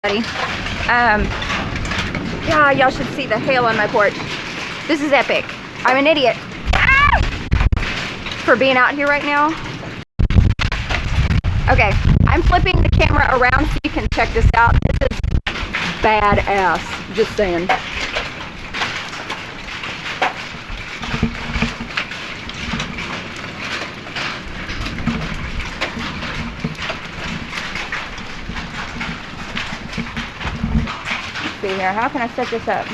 Yeah, y'all should see the hail on my porch. This is epic. I'm an idiot for being out here right now. Okay, I'm flipping the camera around so you can check this out. This is badass, just saying. Let's see here, how can I set this up?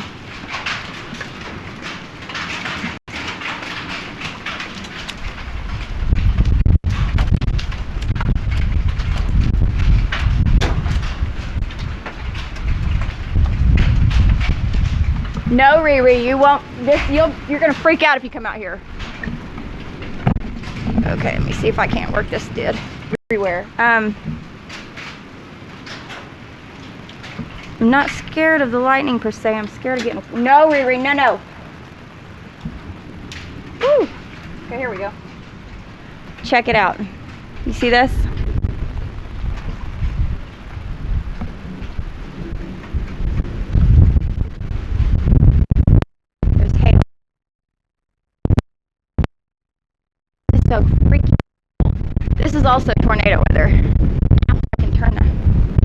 No, Riri, you won't. You're gonna freak out if you come out here. Okay, let me see if I can't work this everywhere. I'm not scared of the lightning per se. I'm scared of getting. No, Riri, no. Woo. Okay, here we go. Check it out. You see this? So freaky. This is also tornado weather. I can turn the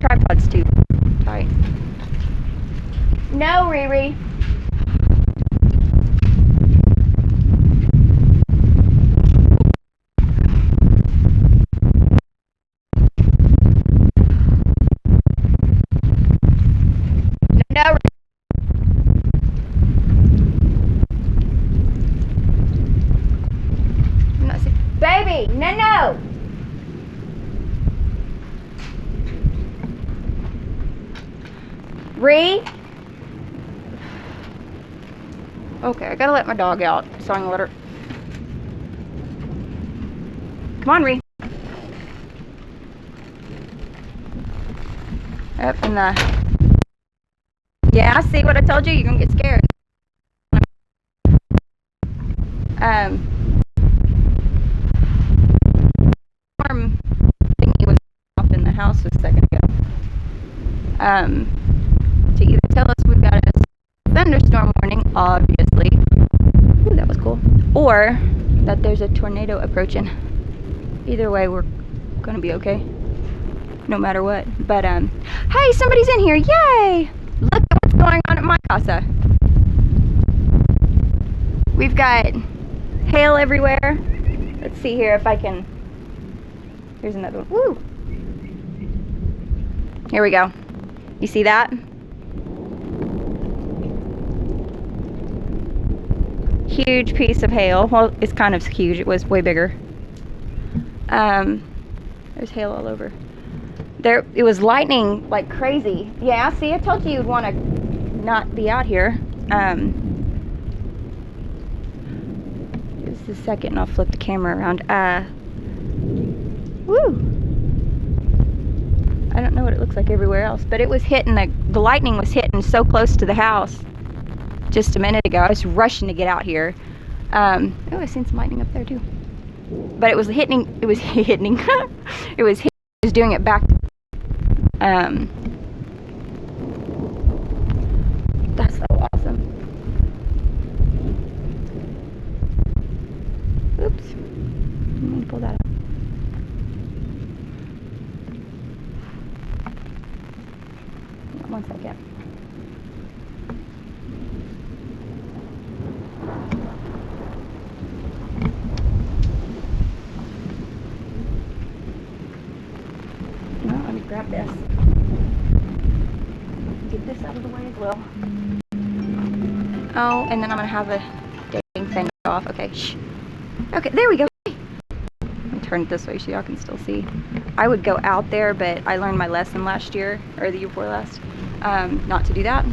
tripods too tight. No, Riri. No. Baby, no. Ree? Okay, I gotta let my dog out so I can let her. Come on, Ree. Up in the. Yeah, see what I told you? You're gonna get scared. Thingy was off in the house a second ago. To either tell us we've got a thunderstorm warning, obviously. Ooh, that was cool. Or that there's a tornado approaching. Either way, we're gonna be okay. No matter what. But hey, somebody's in here! Yay! Look at what's going on at my casa. We've got hail everywhere. Let's see here if I can. Here's another one. Woo! Here we go. You see that? Huge piece of hail. Well, it's kind of huge. It was way bigger. There's hail all over. There, it was lightning like crazy. Yeah, see, I told you you'd want to not be out here. Just a second and I'll flip the camera around. Woo! I don't know what it looks like everywhere else, but it was hitting, the lightning was hitting so close to the house just a minute ago. I was rushing to get out here. Oh, I seen some lightning up there too. But it was hitting, it was doing it back. That's so awesome. Oops. Let me pull that up. One second. No, let me grab this. Get this out of the way as well. Oh, and then I'm gonna have a dang thing off. Okay, shh. Okay, there we go. Let me turn it this way so y'all can still see. I would go out there, but I learned my lesson last year, or the year before last, not to do that.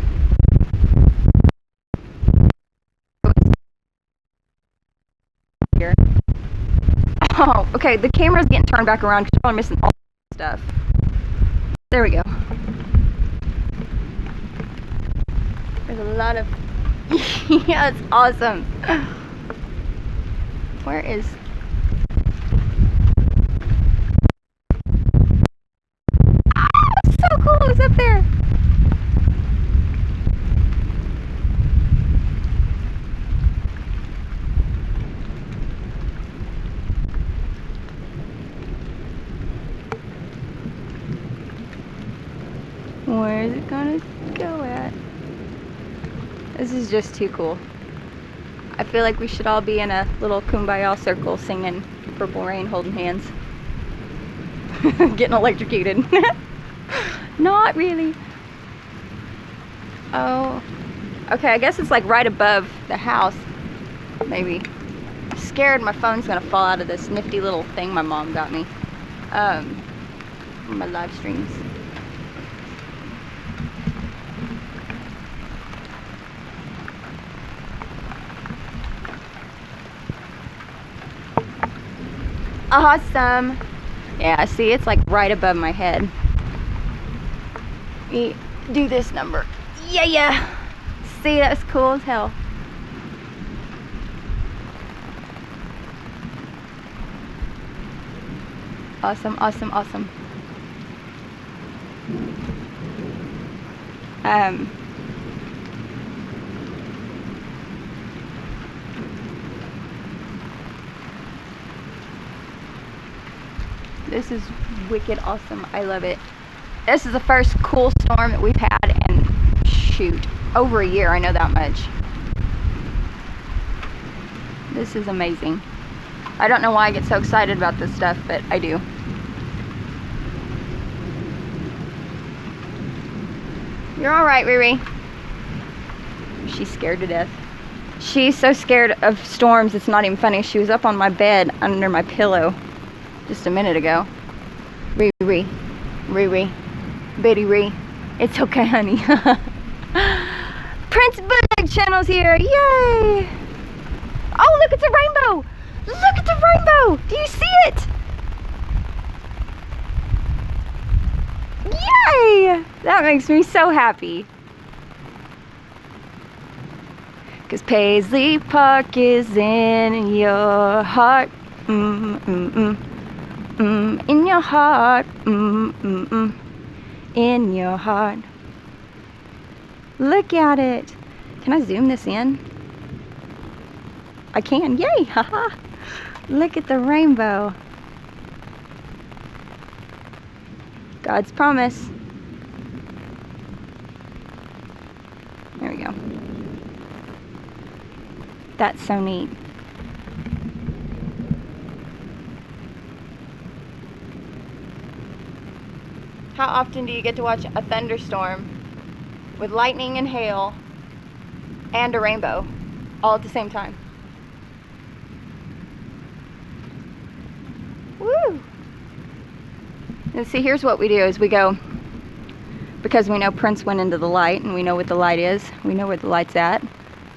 Here. Oh, okay, the camera's getting turned back around because y'all are missing all the stuff. There we go. There's a lot of... Yeah, it's awesome. Where is... Ah, so cool, it's up there. Where is it gonna go at? This is just too cool. I feel like we should all be in a little kumbaya circle singing Purple Rain, holding hands. Getting electrocuted. Not really. Oh. Okay, I guess it's like right above the house. Maybe. I'm scared my phone's gonna fall out of this nifty little thing my mom got me. My live streams. Awesome. Yeah, see, it's like right above my head. Me do this number. Yeah. See, that's cool as hell. Awesome. This is wicked awesome. I love it. This is the first cool storm that we've had in, shoot, over a year. I know that much. This is amazing. I don't know why I get so excited about this stuff, but I do. You're all right, Riri. She's scared to death. She's so scared of storms, it's not even funny. She was up on my bed under my pillow just a minute ago. Riri, Betty Ree. It's okay, honey. Prince Bulldog Channel's here. Yay! Oh, look, it's a rainbow. Look at the rainbow. Do you see it? Yay! That makes me so happy. Cause Paisley Park is in your heart. In your heart. In your heart. Look at it. Can I zoom this in? I can. Yay! Haha. Look at the rainbow. God's promise. There we go. That's so neat. How often do you get to watch a thunderstorm with lightning and hail and a rainbow all at the same time? Woo! And see, here's what we do is we go, because we know Prince went into the light and we know what the light is, we know where the light's at,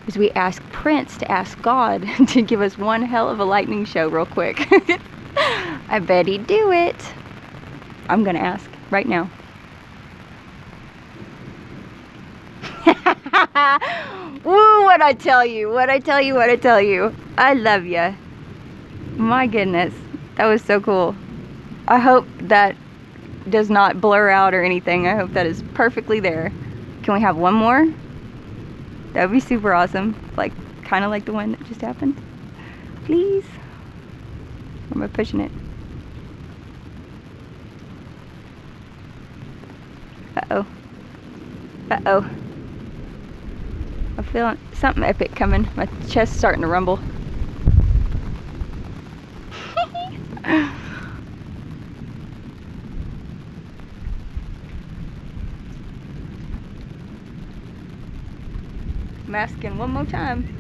is we ask Prince to ask God to give us one hell of a lightning show real quick. I bet he'd do it. I'm gonna ask right now. Woo, what I tell you. I love ya. My goodness, that was so cool. I hope that does not blur out or anything. I hope that is perfectly there. Can we have one more? That would be super awesome. Like, kind of like the one that just happened. Please. Or am I pushing it? Uh-oh. I'm feeling something epic coming. My chest's starting to rumble. I'm asking one more time.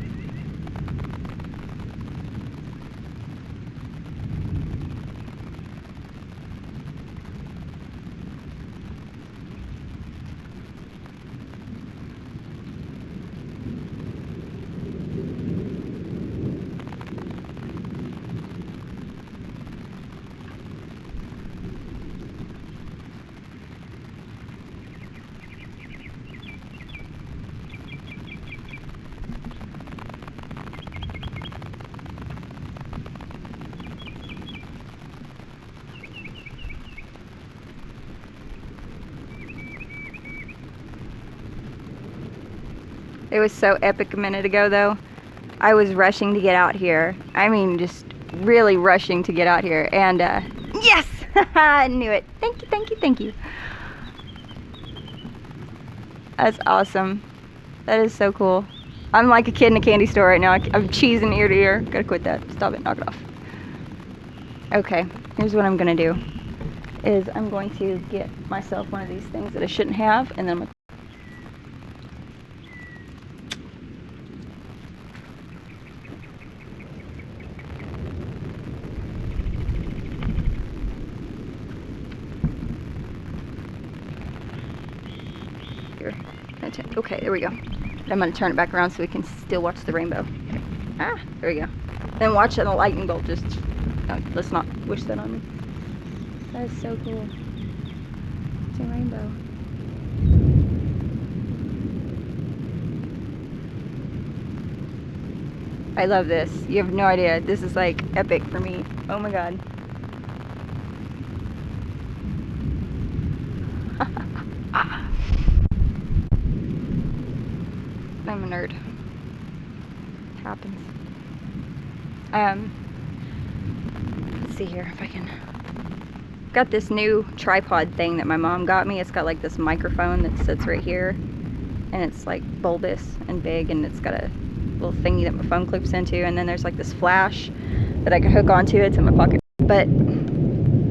It was so epic a minute ago, though. I was rushing to get out here. I mean, just really rushing to get out here. And, yes! I knew it. Thank you. That's awesome. That is so cool. I'm like a kid in a candy store right now. I'm cheesing ear to ear. Gotta quit that. Stop it. Knock it off. Okay, here's what I'm gonna do. Is I'm going to get myself one of these things that I shouldn't have, and then I'm gonna... Here. Okay, there we go. I'm gonna turn it back around so we can still watch the rainbow. Ah, there we go. Then watch the lightning bolt just... No, let's not wish that on me. That is so cool. It's a rainbow. I love this. You have no idea. This is like epic for me. Oh my god. I'm a nerd. It happens. Let's see here if I can... Got this new tripod thing that my mom got me. It's got like this microphone that sits right here, and it's like bulbous and big, and it's got a little thingy that my phone clips into, and then there's like this flash that I can hook onto. It's in my pocket, but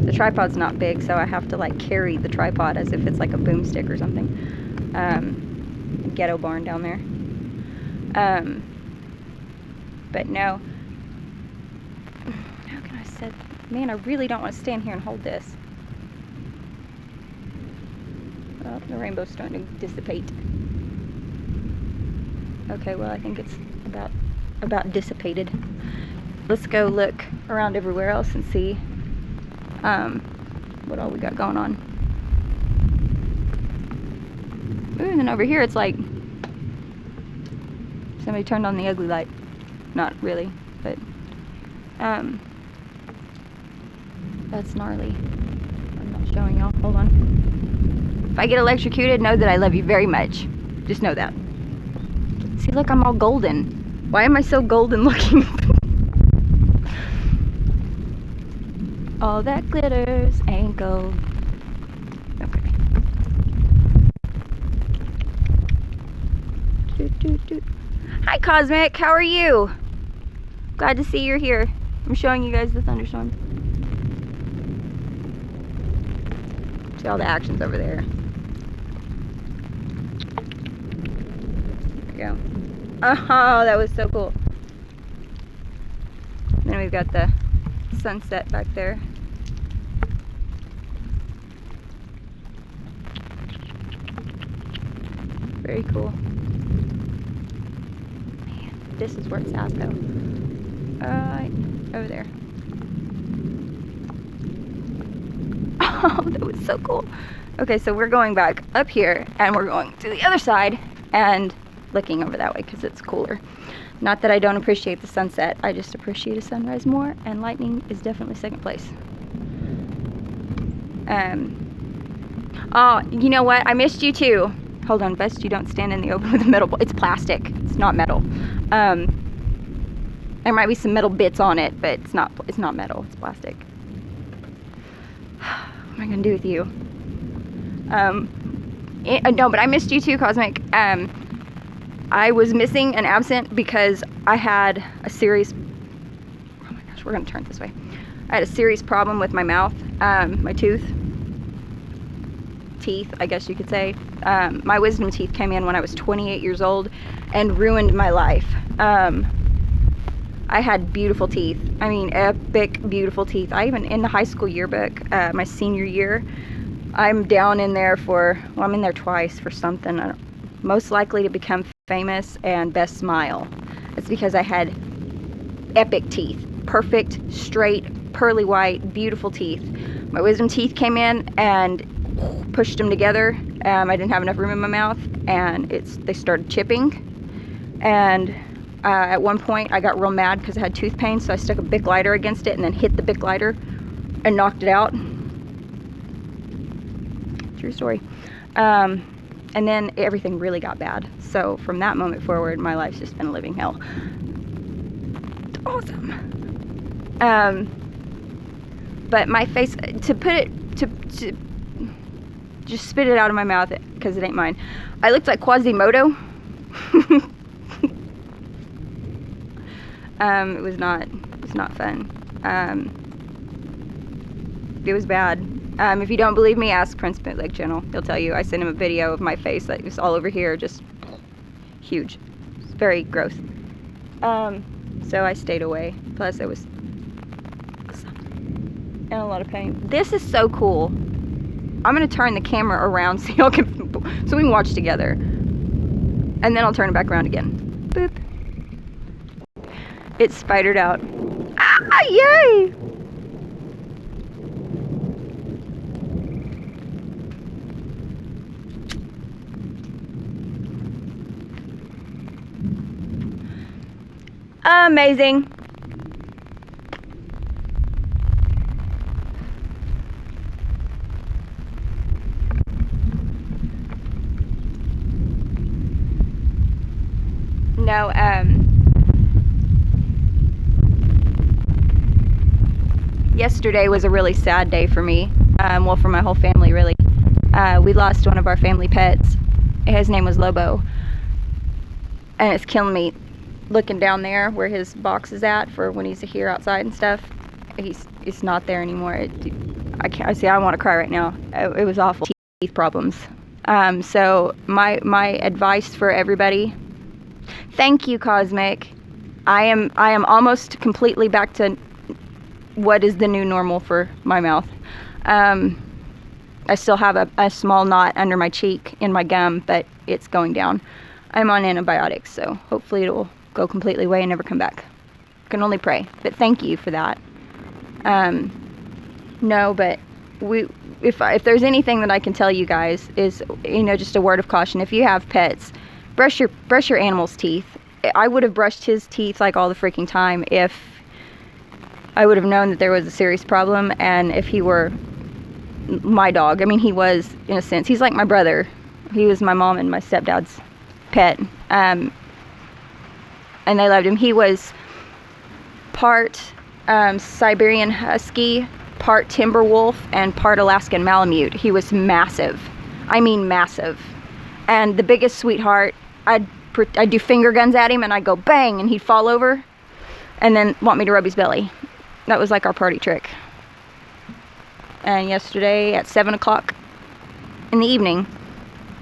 the tripod's not big, so I have to like carry the tripod as if it's like a boomstick or something. Ghetto barn down there. But no. How can I say? Man, I really don't want to stand here and hold this. Well, the rainbow's starting to dissipate. Okay, well, I think it's about dissipated. Let's go look around everywhere else and see what all we got going on. Ooh, and then over here it's like somebody turned on the ugly light. Not really, but that's gnarly. I'm not showing y'all. Hold on. If I get electrocuted, know that I love you very much. Just know that. See, look, I'm all golden. Why am I so golden looking? All that glitters ain't gold. Okay. Hi, Cosmic. How are you? Glad to see you're here. I'm showing you guys the thunderstorm. See all the actions over there. There we go. Oh, that was so cool. Then we've got the sunset back there. Very cool. Man, this is where it's at though. Over there. Oh, that was so cool. Okay, so we're going back up here and we're going to the other side and looking over that way because it's cooler. Not that I don't appreciate the sunset, I just appreciate a sunrise more, and lightning is definitely second place. Oh, you know what? I missed you too. Hold on, best you don't stand in the open with a metal. It's plastic. It's not metal. There might be some metal bits on it, but it's not metal. It's plastic. What am I gonna do with you? No, but I missed you too, Cosmic. I was missing and absent because I had a serious... Oh my gosh, we're gonna turn it this way. I had a serious problem with my mouth, my teeth, I guess you could say. My wisdom teeth came in when I was 28 years old and ruined my life. I had beautiful teeth. I mean, epic, beautiful teeth. I even, in the high school yearbook, my senior year, I'm down in there for, well, I'm in there twice for something. Most likely to become famous and best smile. It's because I had epic teeth. Perfect, straight, pearly white, beautiful teeth. My wisdom teeth came in and pushed them together. I didn't have enough room in my mouth, and they started chipping. And at one point I got real mad because I had tooth pain, so I stuck a Bic lighter against it and then hit the Bic lighter and knocked it out. True story. And then everything really got bad. So from that moment forward, my life's just been a living hell. It's awesome. But my face, to put it, Just spit it out of my mouth because it ain't mine. I looked like Quasimodo. It was not fun. It was bad. If you don't believe me, ask Prince Bootleg Channel. He'll tell you. I sent him a video of my face that was all over here, just huge. It's very gross. So I stayed away. Plus I was in a lot of pain. This is so cool. I'm gonna turn the camera around so y'all can, so we can watch together. And then I'll turn it back around again. Boop. It's spidered out. Ah, yay! Amazing. No, yesterday was a really sad day for me. Well, for my whole family, really. We lost one of our family pets. His name was Lobo. And it's killing me looking down there where his box is at for when he's here outside and stuff. It's not there anymore. I can't. I see. I want to cry right now. It was awful. Teeth problems. So my advice for everybody. Thank you, Cosmic. I am almost completely back to what is the new normal for my mouth. I still have a small knot under my cheek in my gum, but it's going down. I'm on antibiotics, so hopefully it will go completely away and never come back. I can only pray, but thank you for that. No, but if there's anything that I can tell you guys is, just a word of caution. If you have pets, brush your animal's teeth. I would have brushed his teeth like all the freaking time if I would have known that there was a serious problem, and if he were my dog. I mean, he was, in a sense, he's like my brother. He was my mom and my stepdad's pet. And they loved him. He was part Siberian Husky, part Timber Wolf, and part Alaskan Malamute. He was massive. I mean massive. And the biggest sweetheart. I'd do finger guns at him and I'd go bang and he'd fall over and then want me to rub his belly. That was like our party trick. And yesterday at 7 o'clock in the evening,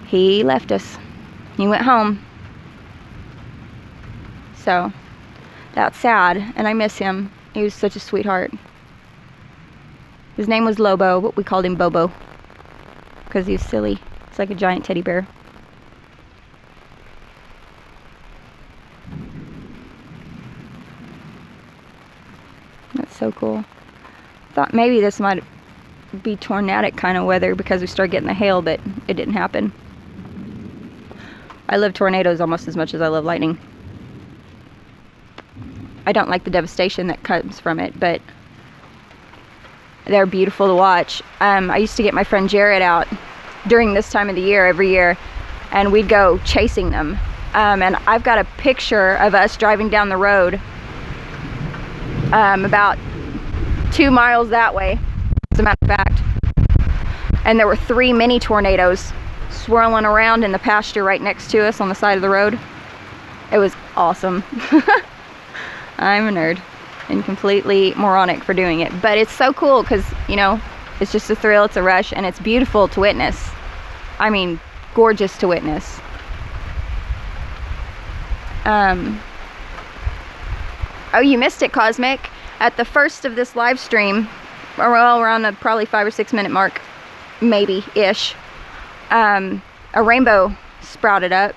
he left us. He went home. So that's sad, and I miss him. He was such a sweetheart. His name was Lobo, but we called him Bobo because he was silly. It's like a giant teddy bear. That's so cool. Thought maybe this might be tornadic kind of weather because we started getting the hail, but it didn't happen. I love tornadoes almost as much as I love lightning. I don't like the devastation that comes from it, but they're beautiful to watch. I used to get my friend Jared out during this time of the year every year, and we'd go chasing them. And I've got a picture of us driving down the road about 2 miles that way, as a matter of fact. And there were 3 mini tornadoes swirling around in the pasture right next to us on the side of the road. It was awesome. I'm a nerd and completely moronic for doing it, but it's so cool because, it's just a thrill, it's a rush, and it's beautiful to witness. I mean, gorgeous to witness. Oh, you missed it, Cosmic. At the first of this live stream, around the probably 5 or 6 minute mark, maybe-ish, a rainbow sprouted up.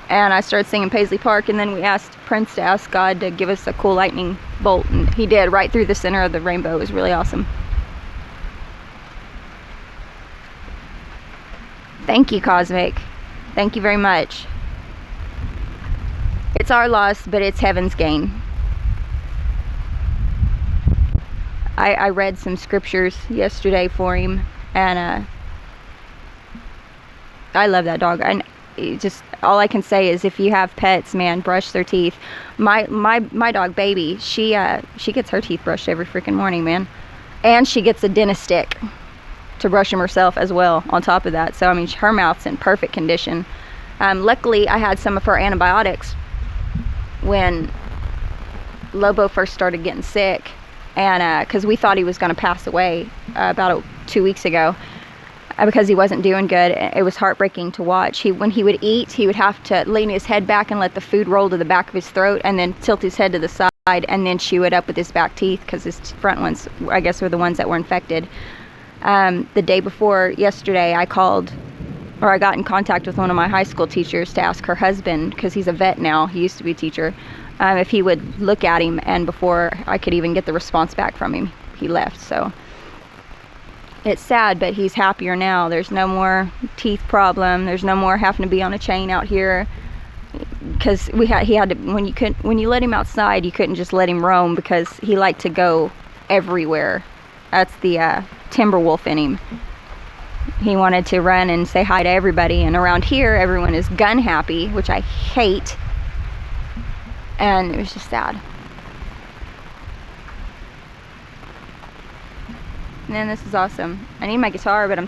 And I started singing Paisley Park, and then we asked Prince to ask God to give us a cool lightning bolt, and he did, right through the center of the rainbow. It was really awesome. Thank you, Cosmic. Thank you very much. It's our loss, but it's heaven's gain. I read some scriptures yesterday for him, and I love that dog. Just all I can say is, if you have pets, man, brush their teeth. My dog Baby, she gets her teeth brushed every freaking morning, man, and she gets a dentist stick. to brush them herself as well on top of that. So I mean, her mouth's in perfect condition. Luckily I had some of her antibiotics when Lobo first started getting sick, and because we thought he was going to pass away about 2 weeks ago, because he wasn't doing good. It was heartbreaking to watch. When he would eat, he would have to lean his head back and let the food roll to the back of his throat, and then tilt his head to the side and then chew it up with his back teeth, because his front ones, I guess, were the ones that were infected. The day before yesterday, I got in contact with one of my high school teachers to ask her husband, because he's a vet now, he used to be a teacher, if he would look at him, and before I could even get the response back from him, he left. So it's sad, but he's happier now. There's no more teeth problem. There's no more having to be on a chain out here, because he had to, when you let him outside, you couldn't just let him roam, because he liked to go everywhere. That's the timber wolf in him. He wanted to run and say hi to everybody, and around here everyone is gun happy, which I hate, and it was just sad. Man, this is awesome. I need my guitar, but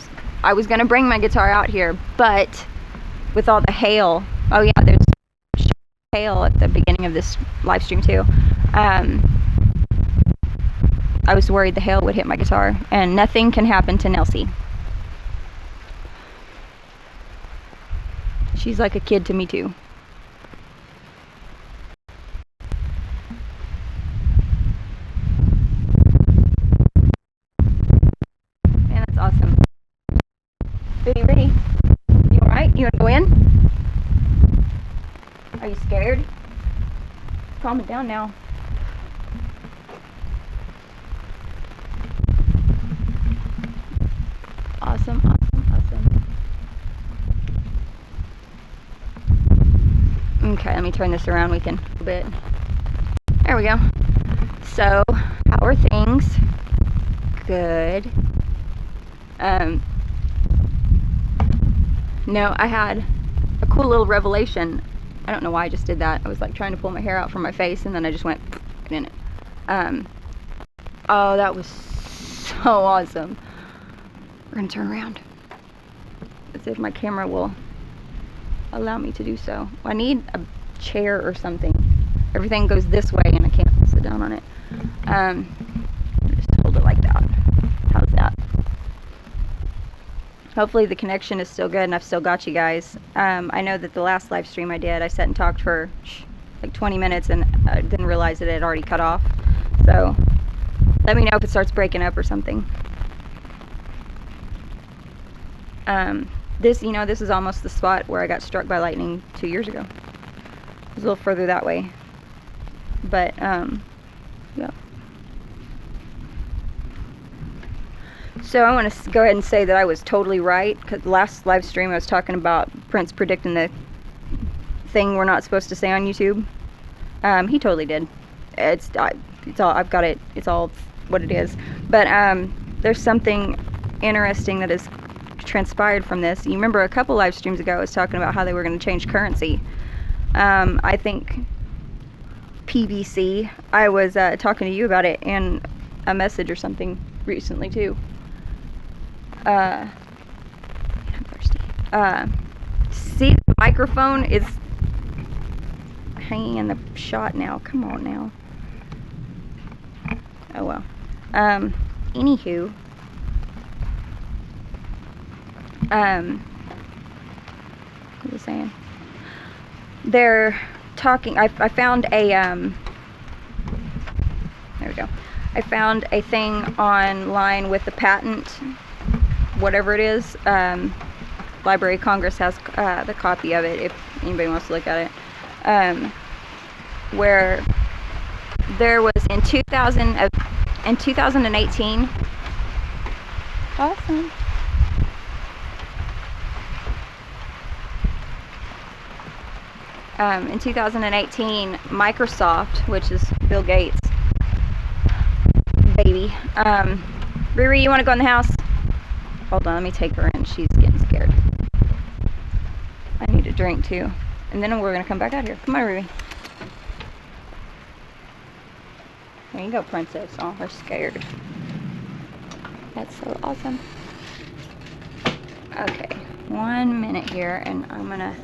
I was gonna bring my guitar out here, but with all the hail, oh yeah, there's hail at the beginning of this live stream too. I was worried the hail would hit my guitar, and nothing can happen to Nelsie. She's like a kid to me too. Man, that's awesome. Are you ready? You alright? You wanna go in? Are you scared? Calm it down now. Awesome, awesome, awesome. Okay, let me turn this around. We can a little bit. There we go. So, how are things? Good. No, I had a cool little revelation. I don't know why I just did that. I was like trying to pull my hair out from my face, and then I just went in it. Oh, that was so awesome. We're gonna turn around. Let's see if my camera will allow me to do so. I need a chair or something. Everything goes this way and I can't sit down on it. Just hold it like that. How's that? Hopefully the connection is still good and I've still got you guys. I know that the last live stream I did, I sat and talked for like 20 minutes and I didn't realize that it had already cut off. So let me know if it starts breaking up or something. This is almost the spot where I got struck by lightning 2 years ago. It was a little further that way. But, yeah. So I want to go ahead and say that I was totally right, because last live stream I was talking about Prince predicting the thing we're not supposed to say on YouTube. He totally did. It's all, I've got it, it's all what it is. But there's something interesting that has transpired from this. You remember a couple live streams ago I was talking about how they were going to change currency. I think PBC, I was talking to you about it in a message or something recently too. I'm thirsty. See, the microphone is hanging in the shot now. Come on now. Oh well. Anywho. What was I saying? They're talking. I found a there we go. I found a thing online with the patent, whatever it is. Library of Congress has the copy of it if anybody wants to look at it. Where there was in 2018. Awesome. In 2018, Microsoft, which is Bill Gates' baby. Riri, you want to go in the house? Hold on, let me take her in. She's getting scared. I need a drink too. And then we're going to come back out here. Come on, Riri. There you go, princess. Oh, we're scared. That's so awesome. Okay, 1 minute here, and I'm gonna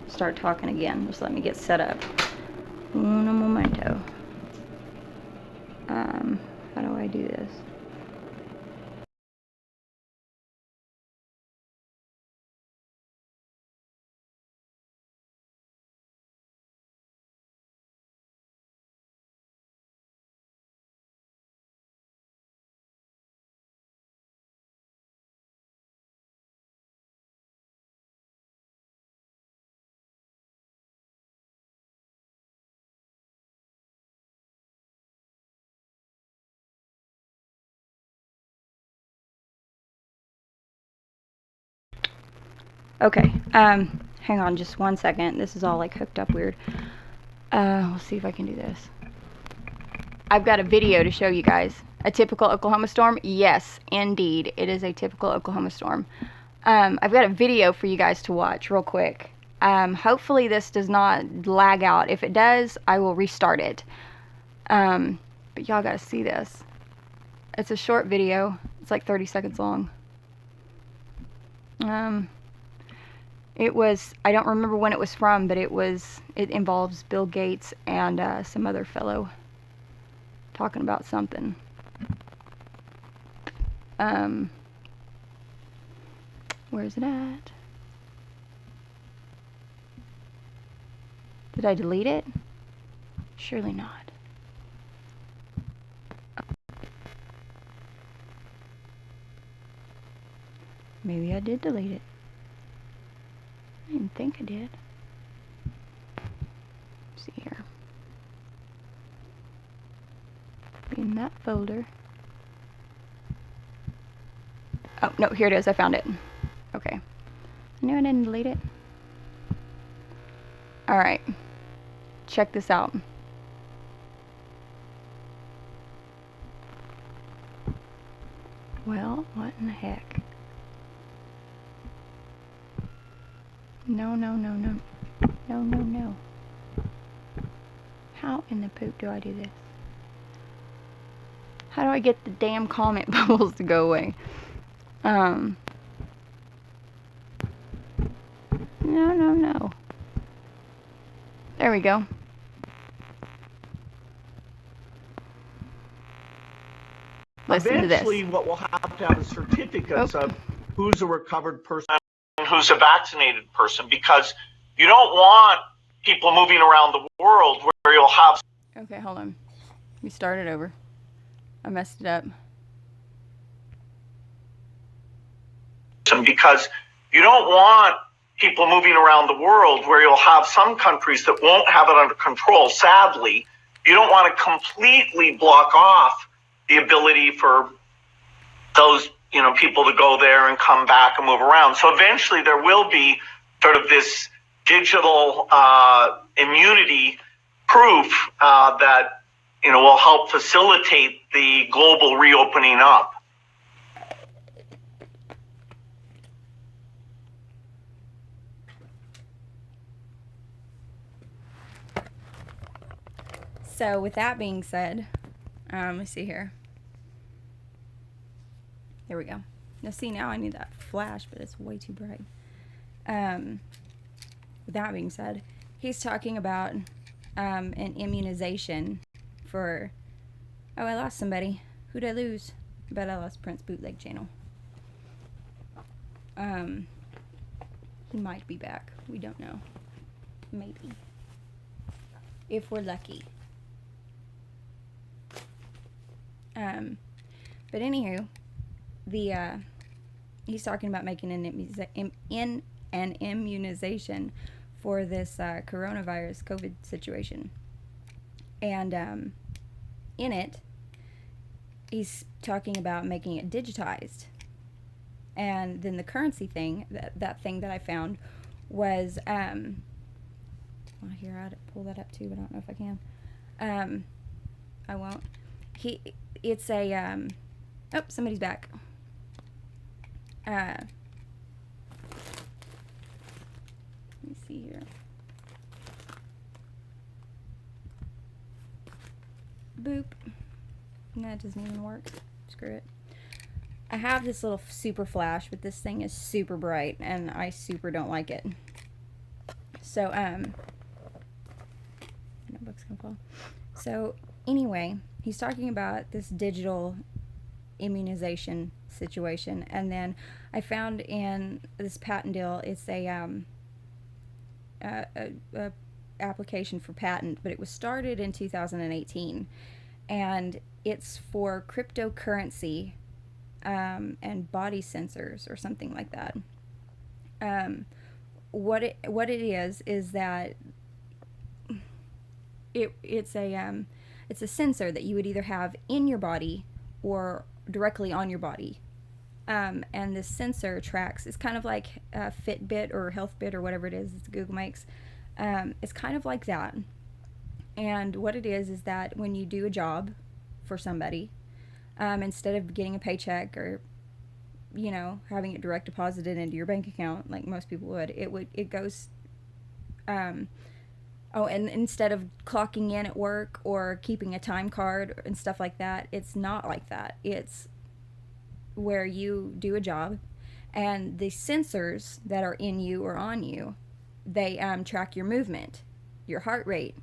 start talking again. Just let me get set up. Uno momento. How do I do this? Okay, hang on just 1 second. This is all like hooked up weird. We'll see if I can do this. I've got a video to show you guys. A typical Oklahoma storm? Yes, indeed. It is a typical Oklahoma storm. I've got a video for you guys to watch real quick. Hopefully this does not lag out. If it does, I will restart it. But y'all gotta see this. It's a short video. It's like 30 seconds long. It was, I don't remember when it was from, but it involves Bill Gates and some other fellow talking about something. Where's it at? Did I delete it? Surely not. Maybe I did delete it. I didn't think I did. Let's see here. In that folder. Oh, no, here it is. I found it. Okay. I knew I didn't delete it. Alright. Check this out. Well, what in the heck? No, no, no, no. No, no, no. How in the poop do I do this? How do I get the damn comment bubbles to go away? No, no, no. There we go. Listen to this. Eventually, what we'll have to have is certificates of who's a recovered person and who's a vaccinated person, because you don't want people moving around the world where you'll have... Okay, hold on. We started over. I messed it up. Because you don't want people moving around the world where you'll have some countries that won't have it under control. Sadly, you don't want to completely block off the ability for those, people to go there and come back and move around. So eventually there will be sort of this digital immunity proof that, will help facilitate the global reopening up. So with that being said, let's see here. There we go. Now see, now I need that flash, but it's way too bright. With that being said, he's talking about an immunization for... Oh, I lost somebody. Who'd I lose? I bet I lost Prince Bootleg Channel. He might be back. We don't know. Maybe. If we're lucky. But anywho, he's talking about making an immunization for this coronavirus COVID situation, and in it, he's talking about making it digitized. And then the currency thing, that thing that I found was, well, here, I'd pull that up too, but I don't know if I can. I won't. It's a, oh, somebody's back. Let me see here. Boop. No, it doesn't even work. Screw it. I have this little super flash, but this thing is super bright, and I super don't like it. So, notebook's gonna fall. So, anyway, he's talking about this digital immunization situation, and then I found in this patent deal, it's a application for patent, but it was started in 2018, and it's for cryptocurrency and body sensors or something like that. What it is that it's a sensor that you would either have in your body or directly on your body. And this sensor tracks, it's kind of like Fitbit or HealthBit or whatever it is that Google makes. It's kind of like that. And what it is that when you do a job for somebody, instead of getting a paycheck or, you know, having it direct deposited into your bank account like most people would, it goes, and instead of clocking in at work or keeping a time card and stuff like that, it's not like that. It's where you do a job, and the sensors that are in you or on you, they track your movement, your heart rate,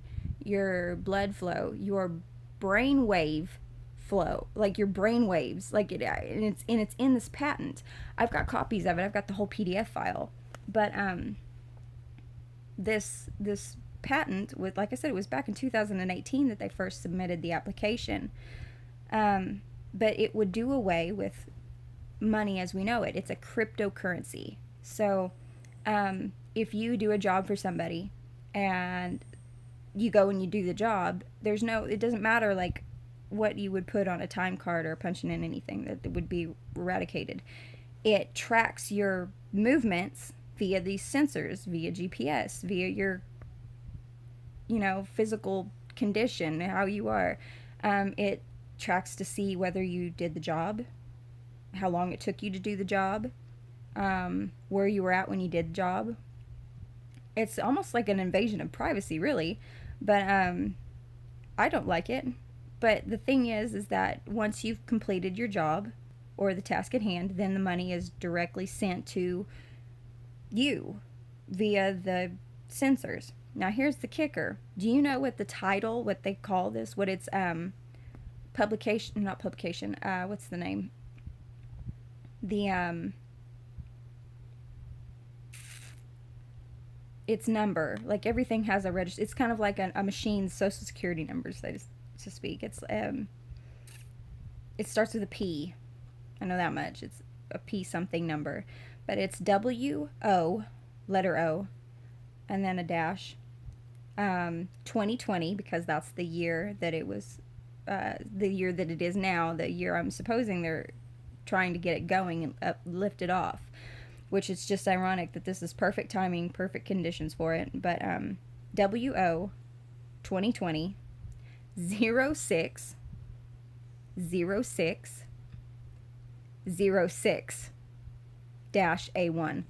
your blood flow, your brain wave flow, like your brain waves, like and it's in this patent. I've got copies of it. I've got the whole PDF file, but this patent, with, like I said, it was back in 2018 that they first submitted the application. But it would do away with money as we know it. It's a cryptocurrency. So if you do a job for somebody and you go and you do the job, it doesn't matter like what you would put on a time card or punching in anything, that would be eradicated. It tracks your movements via these sensors, via GPS, via your, you know, physical condition, how you are. It tracks to see whether you did the job, how long it took you to do the job, where you were at when you did the job. It's almost like an invasion of privacy, really, but I don't like it. But the thing is that once you've completed your job or the task at hand, then the money is directly sent to you via the sensors. Now here's the kicker. Do you know what the title, what they call this, what it's publication, not publication, what's the name? The its number, like everything has a register. It's kind of like a machine's social security number, so to speak. It's it starts with a P. I know that much. It's a P something number, but it's WO, letter O, and then a dash. 2020, because that's the year that it was, the year that it is now. The year I'm supposing they're trying to get it going and lift it off, which is just ironic that this is perfect timing, perfect conditions for it. But WO 2020 06 06 06 dash A1.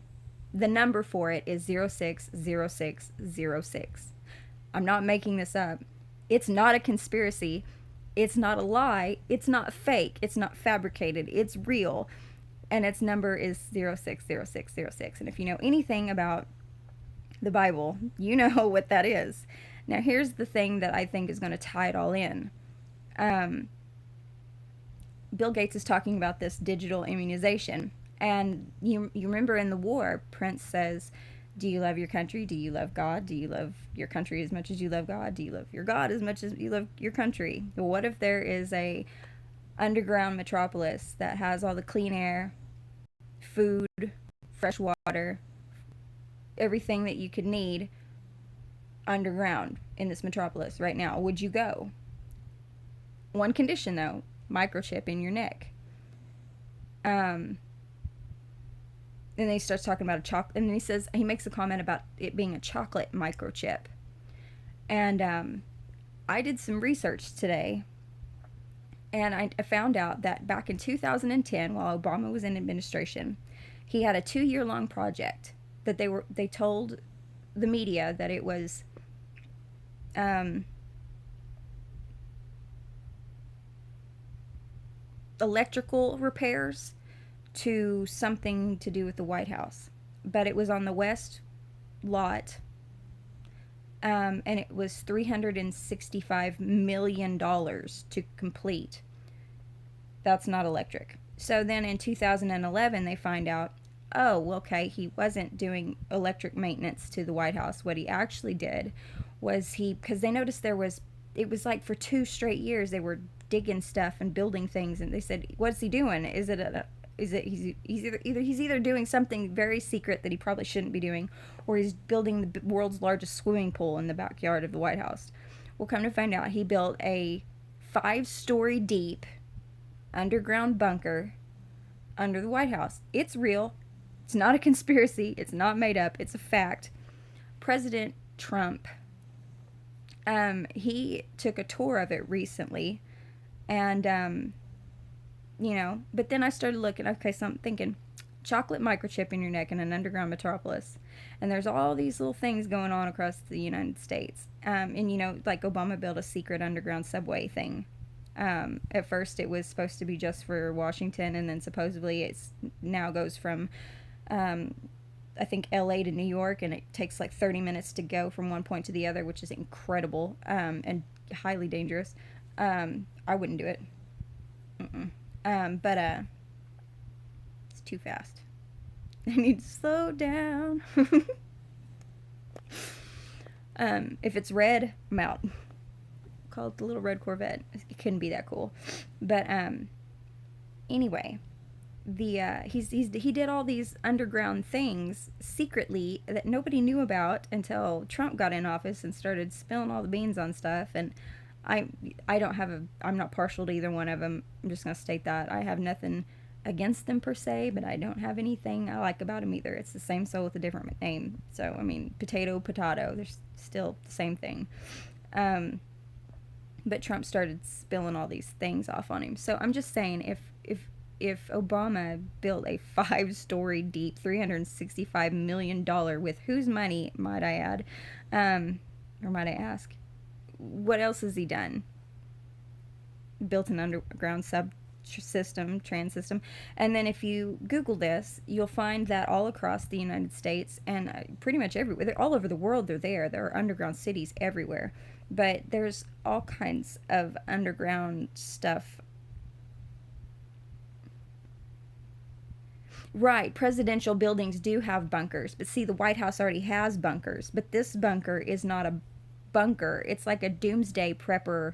The number for it is 060606. I'm not making this up. It's not a conspiracy. It's not a lie. It's not fake. It's not fabricated. It's real. And its number is 060606. And if you know anything about the Bible, you know what that is. Now, here's the thing that I think is going to tie it all in. Bill Gates is talking about this digital immunization. And you remember in the war, Prince says, do you love your country? Do you love God? Do you love your country as much as you love God? Do you love your God as much as you love your country? Well, what if there is a underground metropolis that has all the clean air, food, fresh water, everything that you could need underground in this metropolis right now? Would you go? One condition, though: microchip in your neck. And then he starts talking about a chocolate, and then he makes a comment about it being a chocolate microchip. And I did some research today, and I found out that back in 2010, while Obama was in administration, he had a 2-year-long project that they told the media that it was electrical repairs to something to do with the White House. But it was on the west lot, and it was $365 million to complete. That's not electric. So then in 2011, they find out, oh, well, okay, he wasn't doing electric maintenance to the White House. What he actually did was because they noticed it was like for 2 straight years they were digging stuff and building things, and they said, what's he doing? He's either doing something very secret that he probably shouldn't be doing, or he's building the world's largest swimming pool in the backyard of the White House. Well, come to find out, he built a 5-story deep underground bunker under the White House. It's real. It's not a conspiracy. It's not made up. It's a fact. President Trump, he took a tour of it recently, and but then I started looking. Okay, so I'm thinking, chocolate microchip in your neck in an underground metropolis, and there's all these little things going on across the United States. And like Obama built a secret underground subway thing. At first it was supposed to be just for Washington, and then supposedly it's now goes from I think LA to New York, and it takes like 30 minutes to go from one point to the other, which is incredible, and highly dangerous. I wouldn't do it. But it's too fast. I need to slow down. If it's red, I'm out. Call it the little red Corvette. It couldn't be that cool. But anyway, he did all these underground things secretly that nobody knew about until Trump got in office and started spilling all the beans on stuff. And I'm not partial to either one of them. I'm just gonna state that I have nothing against them per se, but I don't have anything I like about them either. It's the same soul with a different name. So I mean, potato, they're still the same thing. But Trump started spilling all these things off on him. So I'm just saying, if Obama built a 5-story deep, $365 million, with whose money, might I add, or might I ask, what else has he done? Built an underground trans system. And then if you Google this, you'll find that all across the United States, and pretty much everywhere, all over the world, there are underground cities everywhere. But there's all kinds of underground stuff. Right, presidential buildings do have bunkers, but see, the White House already has bunkers, but this bunker is not a bunker. It's like a doomsday prepper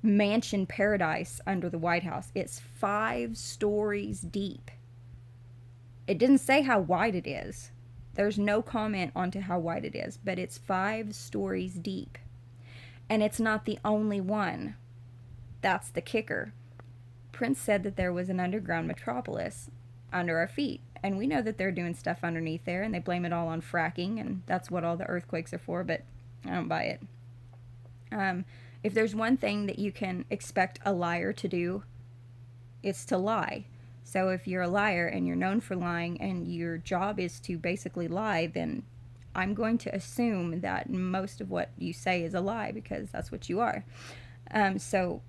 mansion paradise under the White House. It's 5 stories deep. It didn't say how wide it is. There's no comment onto how wide it is, but it's 5 stories deep. And it's not the only one. That's the kicker. Prince said that there was an underground metropolis under our feet, and we know that they're doing stuff underneath there, and they blame it all on fracking, and that's what all the earthquakes are for, but I don't buy it. If there's one thing that you can expect a liar to do, it's to lie. So if you're a liar and you're known for lying and your job is to basically lie, then I'm going to assume that most of what you say is a lie, because that's what you are. So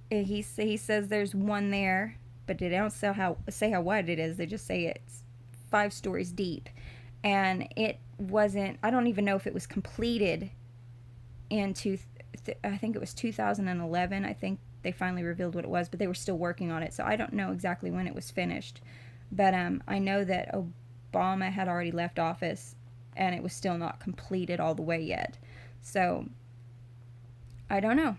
he says there's one there, but they don't say how wide it is. They just say it's 5 stories deep. And it wasn't, I don't even know if it was completed in I think it was 2011. I think they finally revealed what it was, but they were still working on it. So I don't know exactly when it was finished. But I know that Obama had already left office, and it was still not completed all the way yet. So I don't know.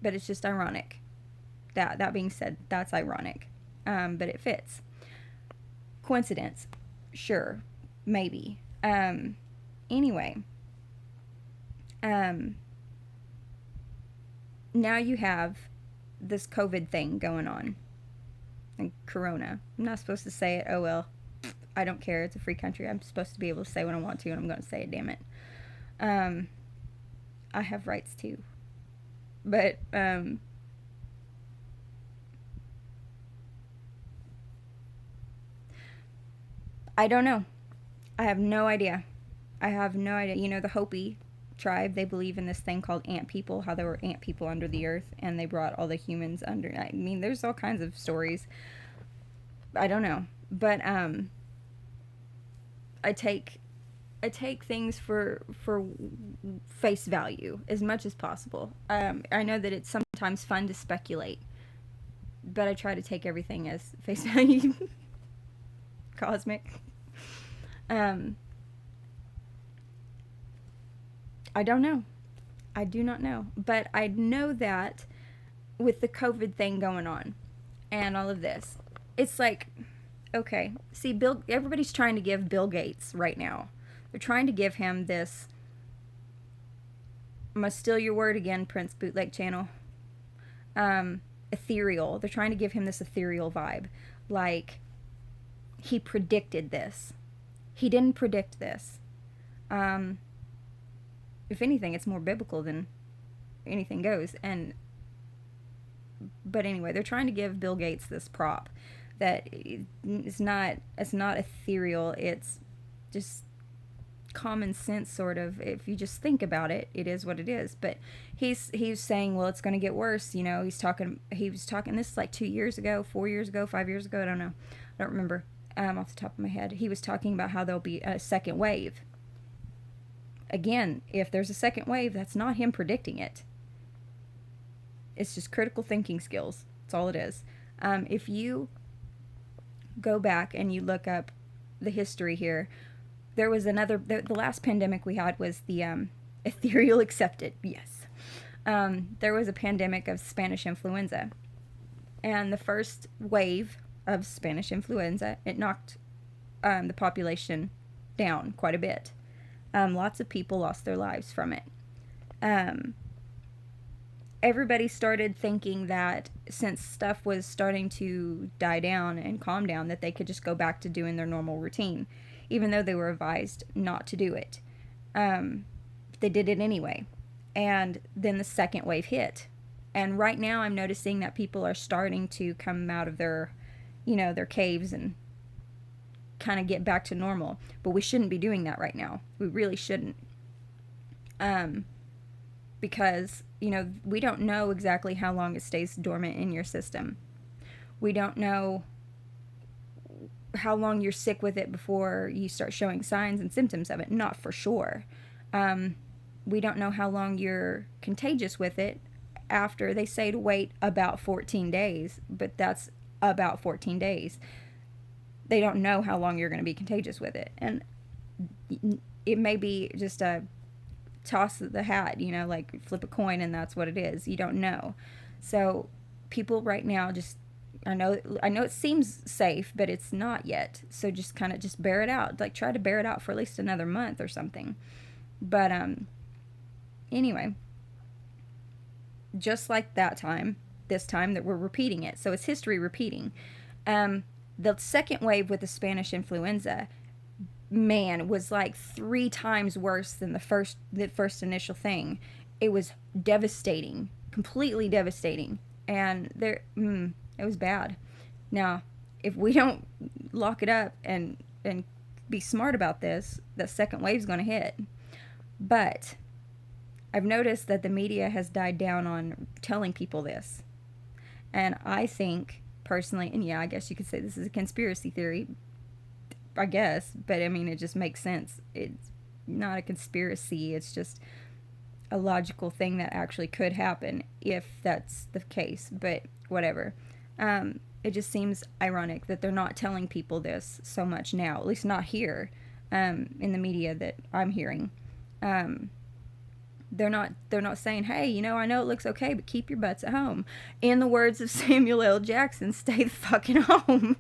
But it's just ironic. That being said, that's ironic. But it fits. Coincidence? Sure. Maybe. Anyway. Now you have this COVID thing going on. And Corona. I'm not supposed to say it. Oh well. I don't care. It's a free country. I'm supposed to be able to say what I want to, and I'm going to say it, damn it. I have rights too. But, I don't know. I have no idea. You know, the Hopi tribe, they believe in this thing called ant people, how there were ant people under the earth and they brought all the humans under. I mean, there's all kinds of stories. I don't know, but I take things for face value as much as possible. I know that it's sometimes fun to speculate, but I try to take everything as face value. Cosmic. I don't know. I do not know. But I know that with the COVID thing going on and all of this, it's like, okay, see, everybody's trying to give Bill Gates right now. They're trying to give him this, I'm going to steal your word again, Prince Bootleg Channel, ethereal. They're trying to give him this ethereal vibe. Like, he predicted this. He didn't predict this. If anything, it's more biblical than anything goes. But anyway, they're trying to give Bill Gates this prop that it's not ethereal. It's just common sense, sort of. If you just think about it, it is what it is. But he's saying, well, it's going to get worse. You know, he was talking. This is like 2 years ago, 4 years ago, 5 years ago. I don't know. I don't remember off the top of my head. He was talking about how there'll be a second wave. Again, if there's a second wave, that's not him predicting it. It's just critical thinking skills. That's all it is. If you go back and you look up the history here, there was another, the last pandemic we had was the ethereal accepted, yes. There was a pandemic of Spanish influenza. And the first wave of Spanish influenza, it knocked the population down quite a bit. Lots of people lost their lives from it. Everybody started thinking that since stuff was starting to die down and calm down, that they could just go back to doing their normal routine, even though they were advised not to do it. They did it anyway. And then the second wave hit. And right now I'm noticing that people are starting to come out of their, their caves and kind of get back to normal. But we shouldn't be doing that right now. We really shouldn't. Because, we don't know exactly how long it stays dormant in your system. We don't know how long you're sick with it before you start showing signs and symptoms of it. Not for sure. We don't know how long you're contagious with it after. They say to wait about 14 days, but that's about 14 days. They don't know how long you're going to be contagious with it. And it may be just a toss of the hat, like flip a coin and that's what it is. You don't know. So people right now just, I know it seems safe, but it's not yet. So just kind of just bear it out. Like try to bear it out for at least another month or something. But anyway, just like that time, this time that we're repeating it. So it's history repeating. The second wave with the Spanish influenza, man, was like 3 times worse than the first initial thing. It was devastating, completely devastating, and it was bad. Now, if we don't lock it up and be smart about this, the second wave's going to hit. But I've noticed that the media has died down on telling people this, and I think personally, and yeah, I guess you could say this is a conspiracy theory, I guess, but I mean, it just makes sense. It's not a conspiracy, it's just a logical thing that actually could happen if that's the case, but whatever. It just seems ironic that they're not telling people this so much now, at least not here, in the media that I'm hearing. They're not saying, hey, I know it looks okay, but keep your butts at home. In the words of Samuel L. Jackson, stay the fucking home.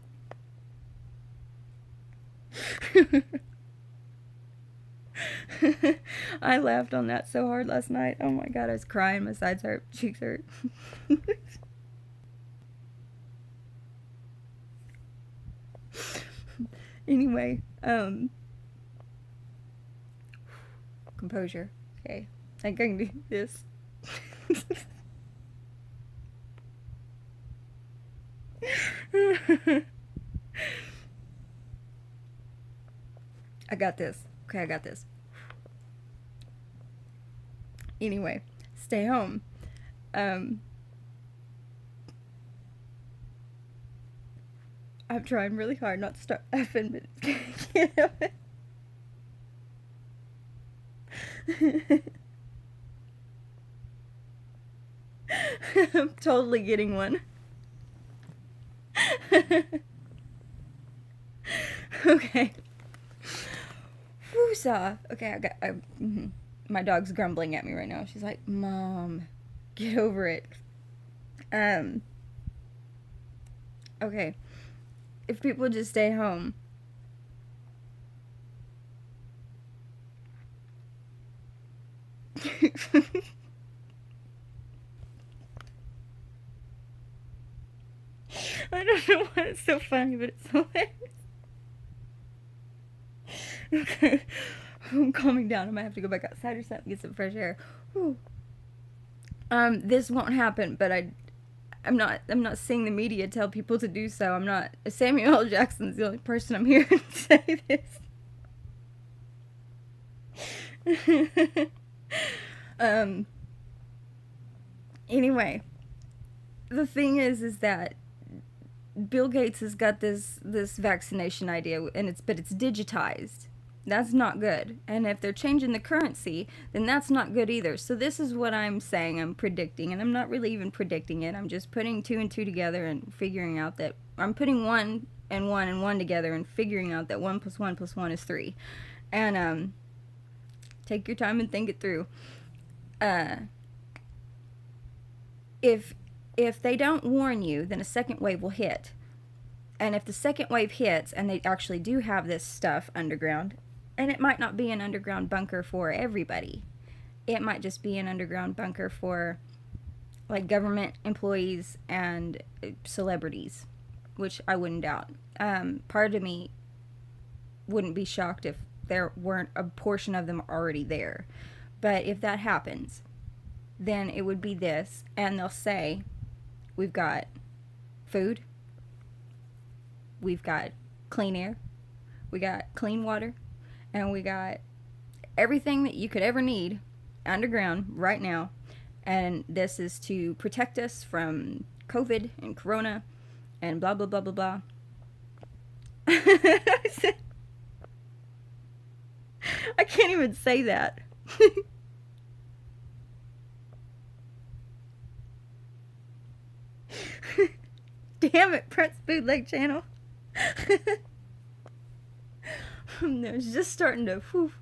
I laughed on that so hard last night. Oh my god, I was crying. My sides hurt, cheeks hurt. Anyway, composure. Okay, I can do this. I got this. Okay, I got this. Anyway, stay home. I'm trying really hard not to start effing, but it's I'm totally getting one. Okay. Woosa. Okay, my dog's grumbling at me right now. She's like, "Mom, get over it." Okay. If people just stay home. I don't know why it's so funny, but it's hilarious. Okay. I'm calming down. I might have to go back outside or something, get some fresh air. Whew. This won't happen, but I'm not seeing the media tell people to do so. I'm not. Samuel L. Jackson's the only person I'm hearing say this. Anyway, the thing is that Bill Gates has got this vaccination idea, and it's digitized. That's not good. And if they're changing the currency, then that's not good either. So this is what I'm saying, I'm predicting, and I'm not really even predicting it. I'm just putting 2 and 2 together and figuring out that I'm putting 1 and 1 and 1 together and figuring out that 1 plus 1 plus 1 is 3. And take your time and think it through. If they don't warn you, then a second wave will hit. And if the second wave hits and they actually do have this stuff underground, and it might not be an underground bunker for everybody. It might just be an underground bunker for like government employees and celebrities, which I wouldn't doubt. Part of me wouldn't be shocked if there weren't a portion of them already there. But if that happens, then it would be this, and they'll say, we've got food, we've got clean air, we got clean water, and we got everything that you could ever need underground right now. And this is to protect us from COVID and Corona and blah, blah, blah, blah, blah. I can't even say that. Damn it, Prince Bootleg Channel. It's just starting to whew.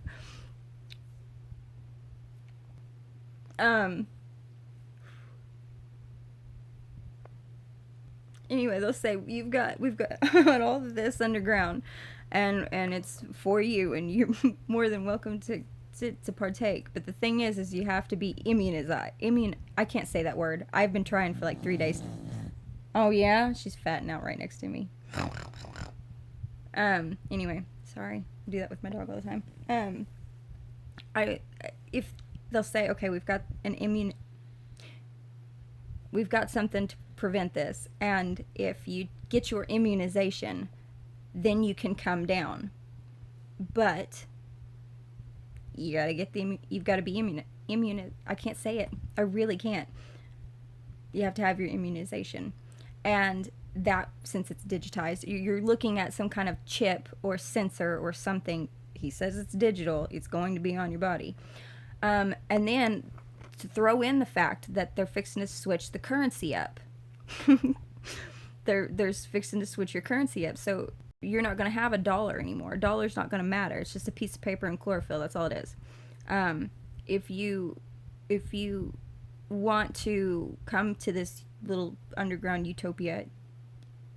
Anyway, they'll say we've got all of this underground, and it's for you, and you're more than welcome to partake. But the thing is you have to be immunized. I can't say that word. I've been trying for like 3 days. Oh yeah, she's fatting out right next to me. Anyway, sorry, I do that with my dog all the time. If they'll say, okay, we've got something to prevent this, and if you get your immunization, then you can come down. But you gotta you've got to be immune. I can't say it. I really can't. You have to have your immunization, and that, since it's digitized, you're looking at some kind of chip or sensor or something. He says it's digital. It's going to be on your body. And then to throw in the fact that they're fixing to switch the currency up. they're fixing to switch your currency up. So you're not going to have a dollar anymore. A dollar's not going to matter. It's just a piece of paper and chlorophyll. That's all it is. If you want to come to this little underground utopia,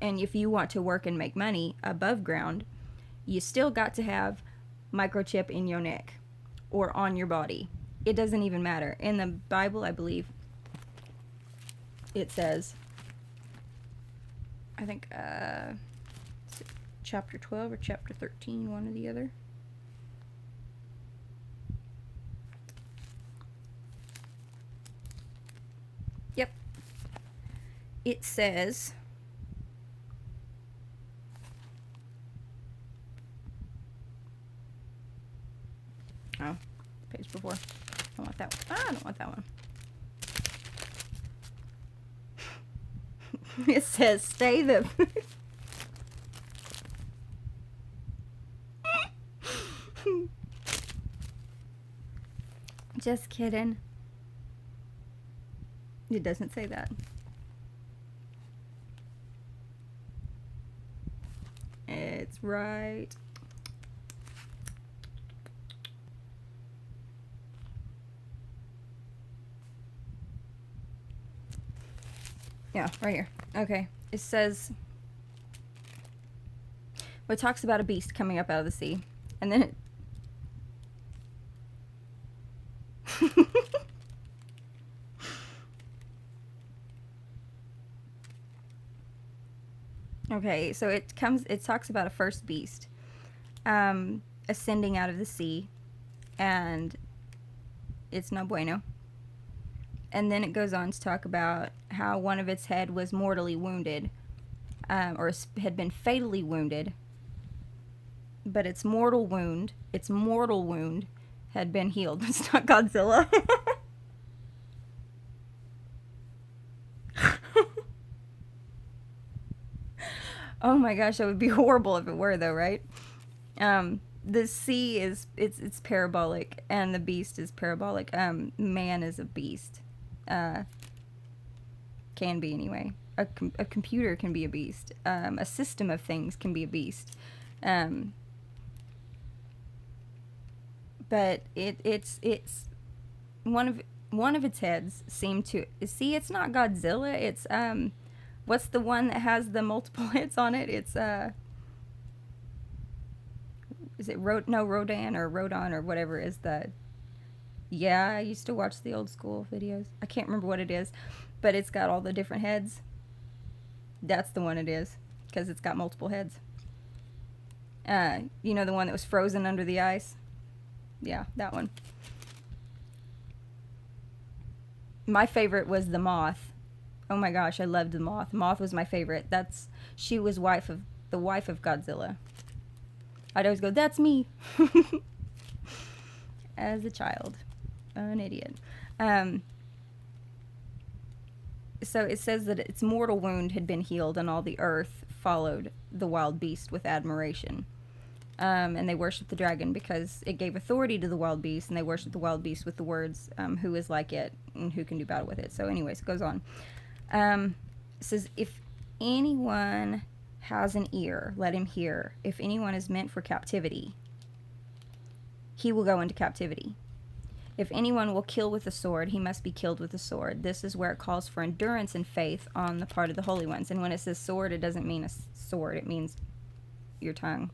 and if you want to work and make money above ground, you still got to have microchip in your neck or on your body. It doesn't even matter. In the Bible, I believe, it says, I think chapter 12 or chapter 13, one or the other. Yep. It says, oh, page before. I want that one. I don't want that one. It says stay the... Just kidding. It doesn't say that. It's right. Yeah, right here. Okay. It says... Well, it talks about a beast coming up out of the sea. And then it... Okay, so it talks about a first beast ascending out of the sea, and it's no bueno. And then it goes on to talk about how one of its head was mortally wounded, or had been fatally wounded, but its mortal wound had been healed. It's not Godzilla. Oh my gosh, that would be horrible if it were, though, right? The sea is it's parabolic, and the beast is parabolic. Man is a beast. Can be anyway. A computer can be a beast. A system of things can be a beast. But it's one of its heads seemed to see. It's not Godzilla. It's what's the one that has the multiple hits on it? It's is it Rodan or Rodon or whatever is the... Yeah, I used to watch the old school videos. I can't remember what it is, but it's got all the different heads. That's the one it is, because it's got multiple heads. You know, the one that was frozen under the ice? Yeah, that one. My favorite was the moth. Oh my gosh, I loved the moth. Moth was my favorite. She was the wife of Godzilla. I'd always go, that's me. As a child. An idiot. So it says that its mortal wound had been healed, and all the earth followed the wild beast with admiration. And they worshipped the dragon because it gave authority to the wild beast, and they worshipped the wild beast with the words, who is like it, and who can do battle with it. So anyways, it goes on. It says, if anyone has an ear, let him hear. If anyone is meant for captivity, he will go into captivity. If anyone will kill with a sword, he must be killed with a sword. This is where it calls for endurance and faith on the part of the holy ones. And when it says sword, it doesn't mean a sword. It means your tongue.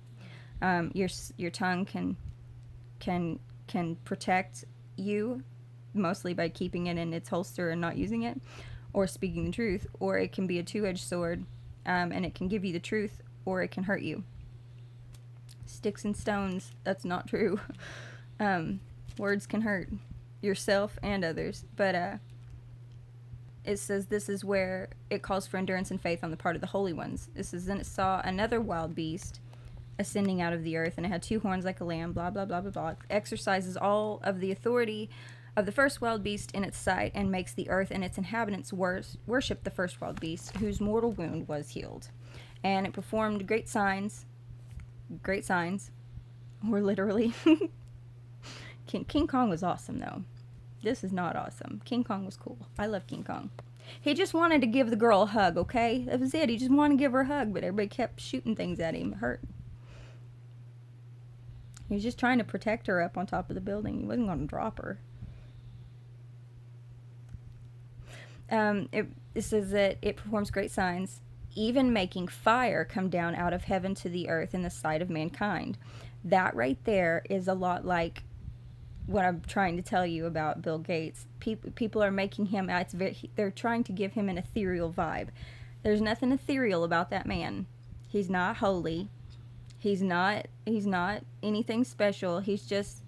Your tongue can protect you, mostly by keeping it in its holster and not using it, or speaking the truth. Or it can be a two-edged sword, and it can give you the truth, or it can hurt you. Sticks and stones, that's not true. Words can hurt yourself and others, but it says this is where it calls for endurance and faith on the part of the holy ones. It says, then it saw another wild beast ascending out of the earth, and it had two horns like a lamb, blah, blah, blah, blah, blah. It exercises all of the authority of the first wild beast in its sight, and makes the earth and its inhabitants worship the first wild beast, whose mortal wound was healed. And it performed great signs, or literally... King Kong was awesome, though. This is not awesome. King Kong was cool. I love King Kong. He just wanted to give the girl a hug, okay? That was it. He just wanted to give her a hug, but everybody kept shooting things at him. It hurt. He was just trying to protect her up on top of the building. He wasn't going to drop her. It says that it performs great signs, even making fire come down out of heaven to the earth in the sight of mankind. That right there is a lot like what I'm trying to tell you about Bill Gates. People are making him, they're trying to give him an ethereal vibe. There's nothing ethereal about that man. He's not holy. He's not anything special. He's just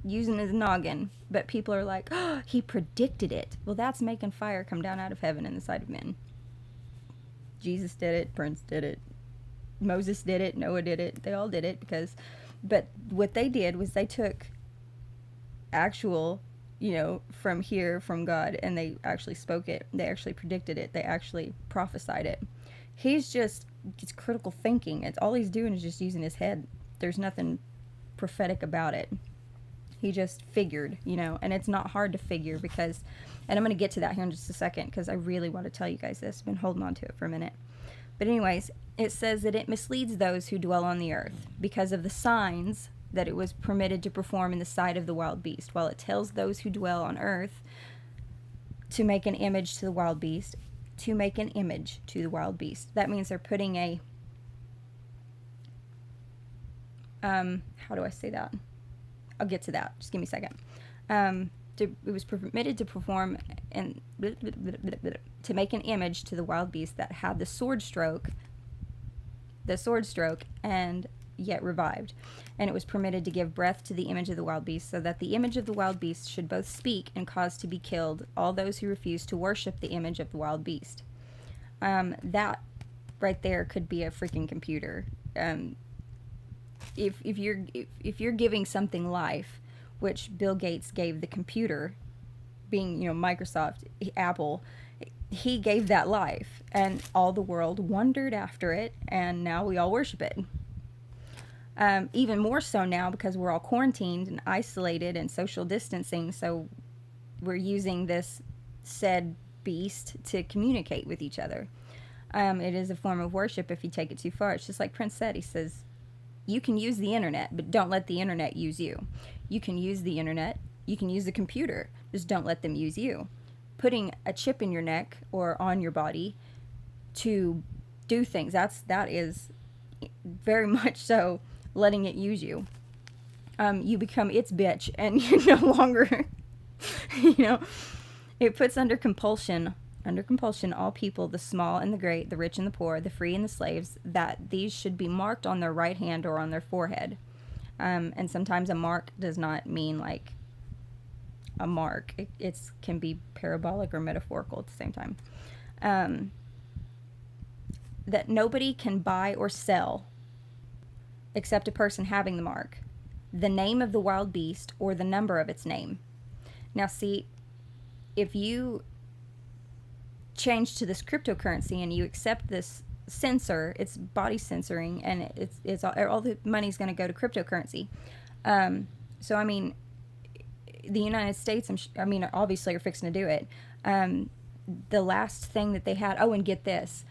using his noggin. But people are like, oh, he predicted it. Well, that's making fire come down out of heaven in the sight of men. Jesus did it. Prince did it. Moses did it. Noah did it. They all did it but what they did was they took actual you know, from here, from God, and they actually spoke it. They actually predicted it. They actually prophesied it. It's critical thinking. It's all he's doing is just using his head. There's nothing prophetic about it. He just figured, you know, and it's not hard to figure because, and I'm going to get to that here in just a second because I really want to tell you guys this. I've been holding on to it for a minute. But anyways, it says that it misleads those who dwell on the earth because of the signs that it was permitted to perform in the sight of the wild beast, while it tells those who dwell on earth to make an image to the wild beast, to make an image to the wild beast. That means they're putting a, how do I say that? I'll get to that. Just give me a second. It was permitted to perform and to make an image to the wild beast that had the sword stroke, and yet revived. And it was permitted to give breath to the image of the wild beast, so that the image of the wild beast should both speak and cause to be killed all those who refuse to worship the image of the wild beast. That right there could be a freaking computer. If you're giving something life, which Bill Gates gave the computer, being, you know, Microsoft, Apple, he gave that life, and all the world wondered after it, and now we all worship it. Even more so now because we're all quarantined and isolated and social distancing, so we're using this said beast to communicate with each other. It is a form of worship if you take it too far. It's just like Prince said. He says, you can use the internet, but don't let the internet use you. You can use the internet, you can use the computer, just don't let them use you. Putting a chip in your neck or on your body to do things, that is very much so letting it use you. You become its bitch, and you're no longer, you know, it puts under compulsion all people, the small and the great, the rich and the poor, the free and the slaves, that these should be marked on their right hand or on their forehead. And sometimes a mark does not mean like a mark. It can be parabolic or metaphorical at the same time. That nobody can buy or sell except a person having the mark, the name of the wild beast, or the number of its name. Now see, if you change to this cryptocurrency and you accept this sensor, it's body censoring, and it's all the money's going to go to cryptocurrency. So I mean, the United States, obviously are fixing to do it. The last thing that they had, and get this,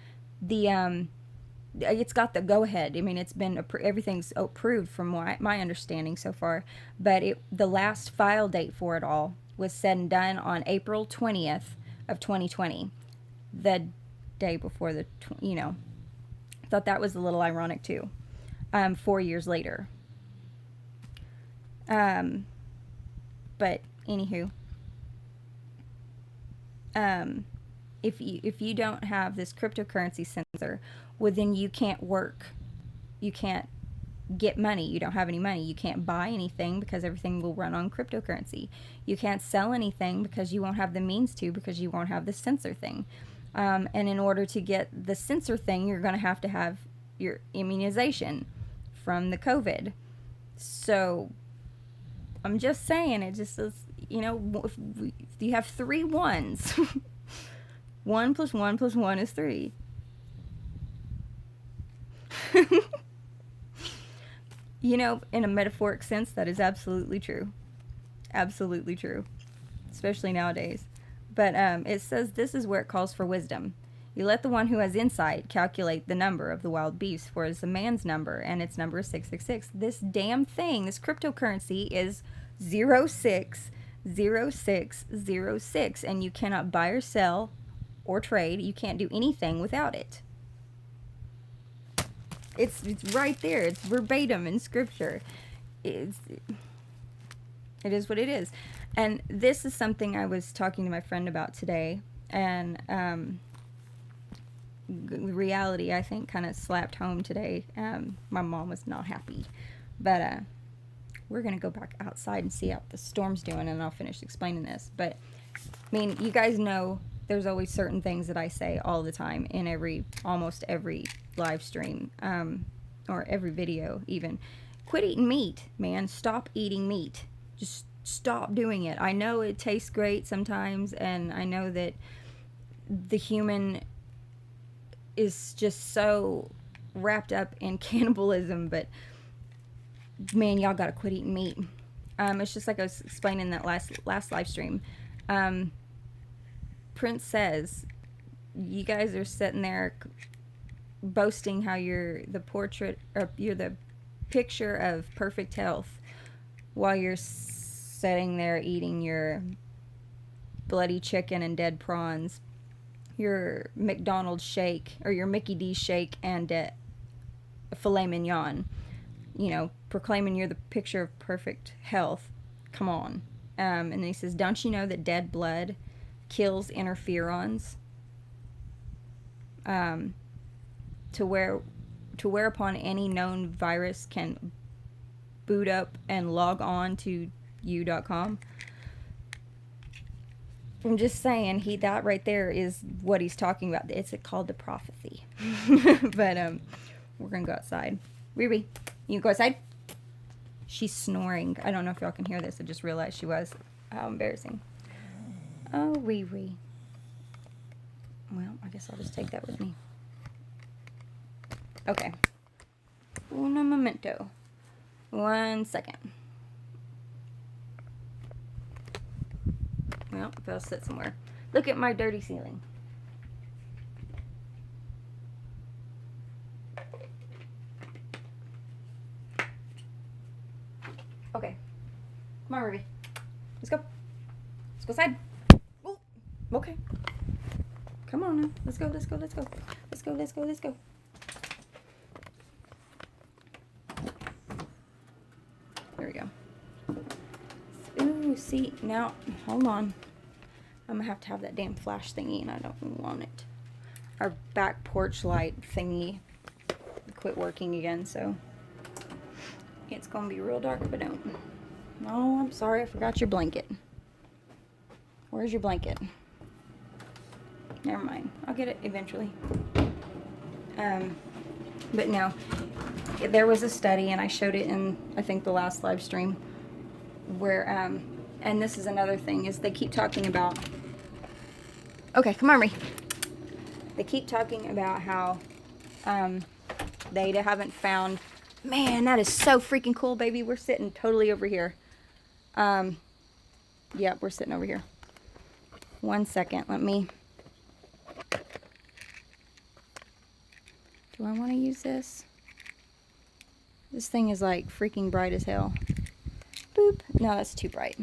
it's got the go-ahead. I mean, it's been everything's approved from my understanding so far, but the last file date for it all was said and done on April 20th of 2020, the day before I thought that was a little ironic too. 4 years later. But anywho, if you don't have this cryptocurrency sensor, well, then you can't work, you can't get money, you don't have any money, you can't buy anything because everything will run on cryptocurrency. You can't sell anything because you won't have the means to, because you won't have the sensor thing. And in order to get the sensor thing, you're going to have your immunization from the COVID. So I'm just saying, it just says, if you have 3 ones, 1 + 1 + 1 is 3. In a metaphoric sense, that is absolutely true. Absolutely true. Especially nowadays. But it says this is where it calls for wisdom. You let the one who has insight calculate the number of the wild beast, for it is a man's number, and its number is 666. This damn thing, this cryptocurrency, is 060606, and you cannot buy or sell or trade. You can't do anything without it. It's right there. It's verbatim in scripture. It is what it is. And this is something I was talking to my friend about today, and reality, I think, kind of slapped home today. My mom was not happy, but we're gonna go back outside and see how the storm's doing, and I'll finish explaining this. But you guys know there's always certain things that I say all the time in almost every live stream, or every video even. Quit eating meat, man. Stop eating meat. Just stop doing it. I know it tastes great sometimes, and I know that the human is just so wrapped up in cannibalism, but man, y'all gotta quit eating meat. It's just like I was explaining that last live stream. Prince says, you guys are sitting there boasting how you're the portrait, or you're the picture of perfect health, while you're sitting there eating your bloody chicken and dead prawns, your McDonald's shake, or your Mickey D's shake, and filet mignon. You know, proclaiming you're the picture of perfect health. Come on. And then he says, don't you know that dead blood kills interferons? To whereupon any known virus can boot up and log on to you.com. I'm just saying, that right there is what he's talking about. It's called the prophecy. But we're gonna go outside. Riri, you go outside. She's snoring. I don't know if y'all can hear this. I just realized she was. How embarrassing. Oh, Riri. Well, I guess I'll just take that with me. Okay. Uno momento. 1 second. Well, if I'll sit somewhere. Look at my dirty ceiling. Okay. Come on, Ruby. Let's go. Let's go outside. Ooh. Okay. Come on now. Let's go, let's go, let's go. Let's go, let's go, let's go. There we go. Ooh, see, now, hold on. I'm gonna have to have that damn flash thingy, and I don't want it. Our back porch light thingy quit working again, so it's gonna be real dark if I don't. Oh, I'm sorry, I forgot your blanket. Where's your blanket? Never mind. I'll get it eventually. But no, there was a study, and I showed it in, I think, the last live stream, where, and this is another thing, is they keep talking about, okay, come on, Ree. They keep talking about how, they haven't found, man, that is so freaking cool, baby. We're sitting totally over here. Yeah, we're sitting over here. 1 second, let me, do I want to use this? This thing is like freaking bright as hell. Boop. No, that's too bright.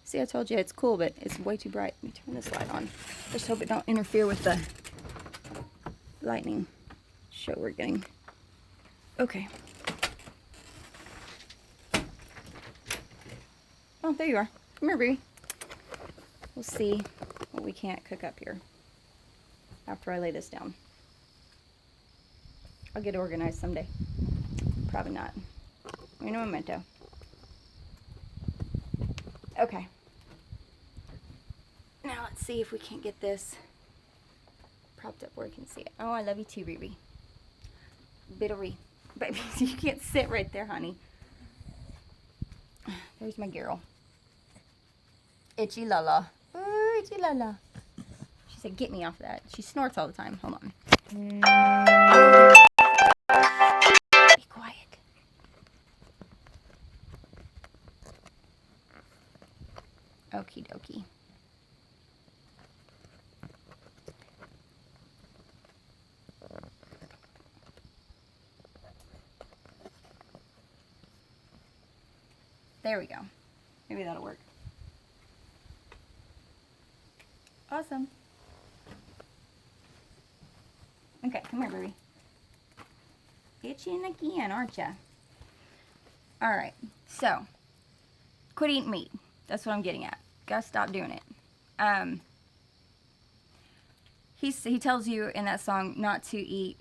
See, I told you it's cool, but it's way too bright. Let me turn this light on. Just hope it don't interfere with the lightning show we're getting. Okay. Oh, there you are. Come here, baby. We'll see what we can't cook up here after I lay this down. I'll get organized someday. Probably not. Un momento. Okay. Now let's see if we can't get this propped up where you can see it. Oh, I love you too, Riri. Bittery. Baby, you can't sit right there, honey. There's my girl. Itchy Lala. Ooh, Itchy Lala. She said, get me off of that. She snorts all the time. Hold on. Be quiet. Okie dokie. There we go. Maybe that'll work. Awesome. Okay, come here, baby. Itching again, aren't ya? Alright, so, quit eating meat. That's what I'm getting at. Gotta stop doing it. He tells you in that song not to eat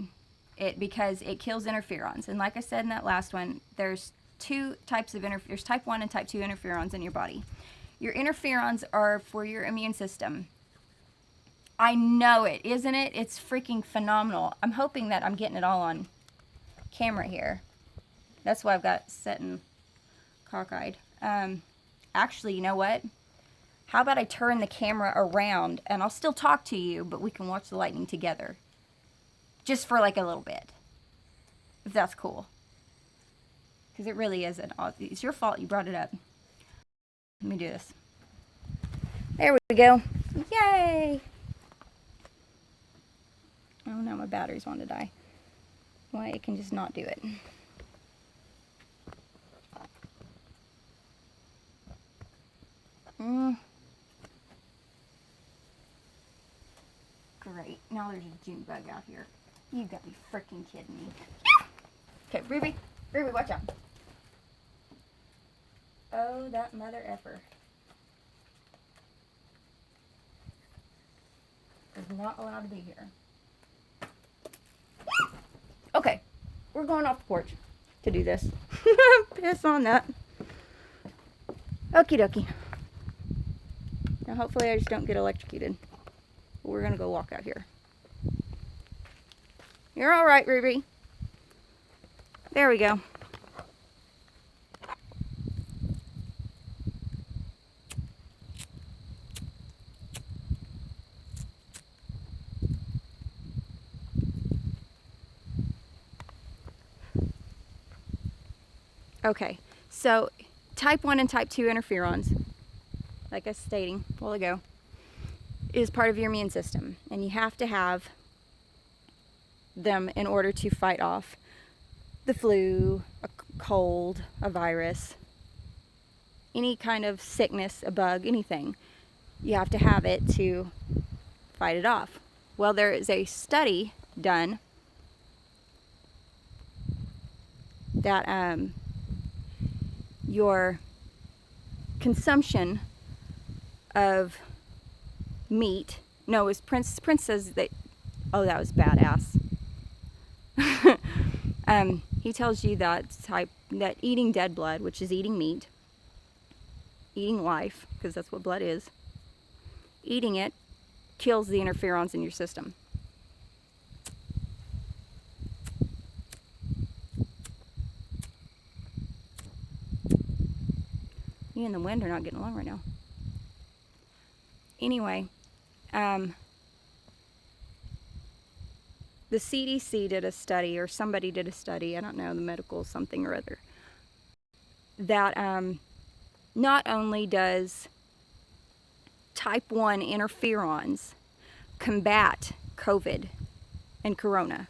it because it kills interferons. And like I said in that last one, there's two types of there's type 1 and type 2 interferons in your body. Your interferons are for your immune system. I know it, isn't it? It's freaking phenomenal. I'm hoping that I'm getting it all on camera here. That's why I've got it set and cockeyed. Actually, you know what? How about I turn the camera around and I'll still talk to you, but we can watch the lightning together. Just for like a little bit. If that's cool. Because it really is it's your fault you brought it up. Let me do this. There we go. Yay! Oh, now my batteries want to die. Why, it can just not do it. Great. Now there's a June bug out here. You gotta be freaking kidding me. Okay, Ruby. Ruby, watch out. Oh, that mother effer. Is not allowed to be here. Okay, we're going off the porch to do this. Piss on that. Okie dokie. Now hopefully I just don't get electrocuted. We're gonna go walk out here. You're alright, Ruby. There we go. Okay, so type 1 and type 2 interferons, like I was stating a while ago, is part of your immune system, and you have to have them in order to fight off the flu, a cold, a virus, any kind of sickness, a bug, anything. You have to have it to fight it off. Well, there is a study done that your consumption of meat, no, it was Prince says that, oh, that was badass. He tells you that eating dead blood, which is eating meat, eating life, because that's what blood is, eating it kills the interferons in your system. Me and the wind are not getting along right now. Anyway, the CDC did a study, or somebody did a study, I don't know, the medical something or other, that not only does type 1 interferons combat COVID and corona,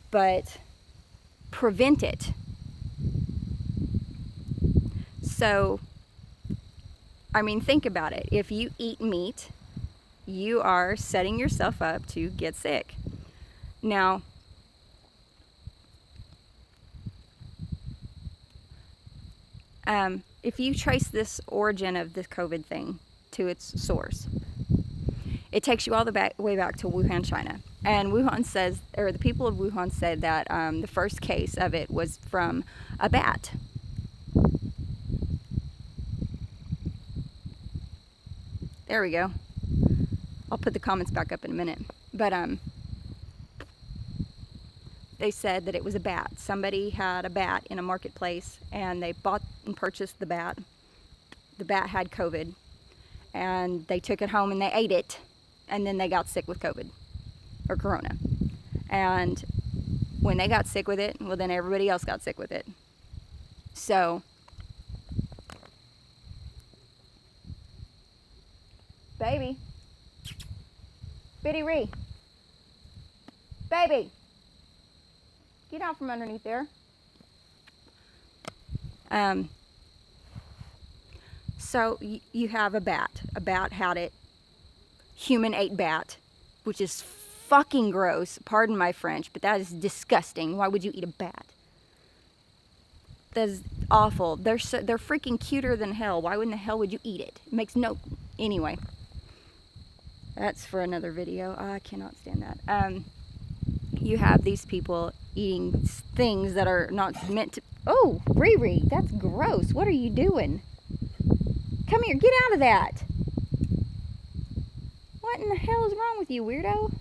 but prevent it. So, I mean, think about it. If you eat meat, you are setting yourself up to get sick. Now, if you trace this origin of this COVID thing to its source, it takes you all the way back to Wuhan, China. And Wuhan says, or the people of Wuhan said that the first case of it was from a bat. There we go. I'll put the comments back up in a minute. But they said that it was a bat. Somebody had a bat in a marketplace and they bought and purchased the bat. The bat had COVID and they took it home and they ate it, and then they got sick with COVID or corona. And when they got sick with it, well, then everybody else got sick with it. So baby, Biddy Ree, baby, get out from underneath there. So you have a bat. A bat had it. Human ate bat, which is fucking gross. Pardon my French, but that is disgusting. Why would you eat a bat? That is awful. They're freaking cuter than hell. Why in the hell would you eat it? It makes no... Anyway. That's for another video. I cannot stand that. You have these people eating things that are not meant to... Oh, Riri, that's gross. What are you doing? Come here, get out of that. What in the hell is wrong with you, weirdo?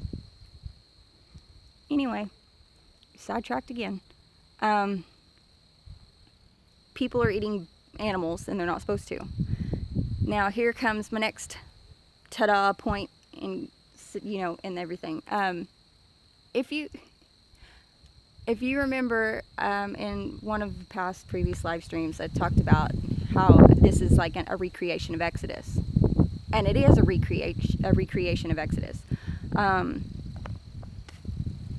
Anyway, sidetracked again. People are eating animals, and they're not supposed to. Now here comes my next ta-da point in, you know, in everything. If you remember, in one of the past previous live streams, I talked about how this is like a recreation of Exodus, and it is a recreation of Exodus.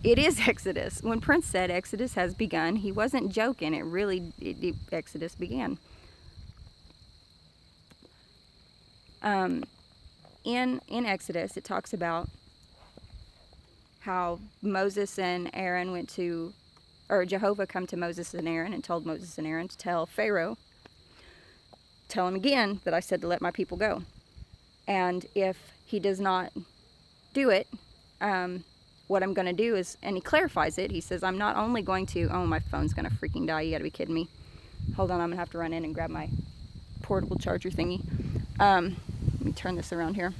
It is Exodus. When Prince said Exodus has begun, he wasn't joking. Exodus began. In Exodus, it talks about how Moses and Aaron went to, or Jehovah come to Moses and Aaron and told Moses and Aaron to tell Pharaoh, tell him again that I said to let my people go. And if he does not do it, what I'm going to do is, and he clarifies it, he says, I'm not only going to, oh, my phone's going to freaking die, you got to be kidding me. Hold on, I'm going to have to run in and grab my portable charger thingy. Let me turn this around here.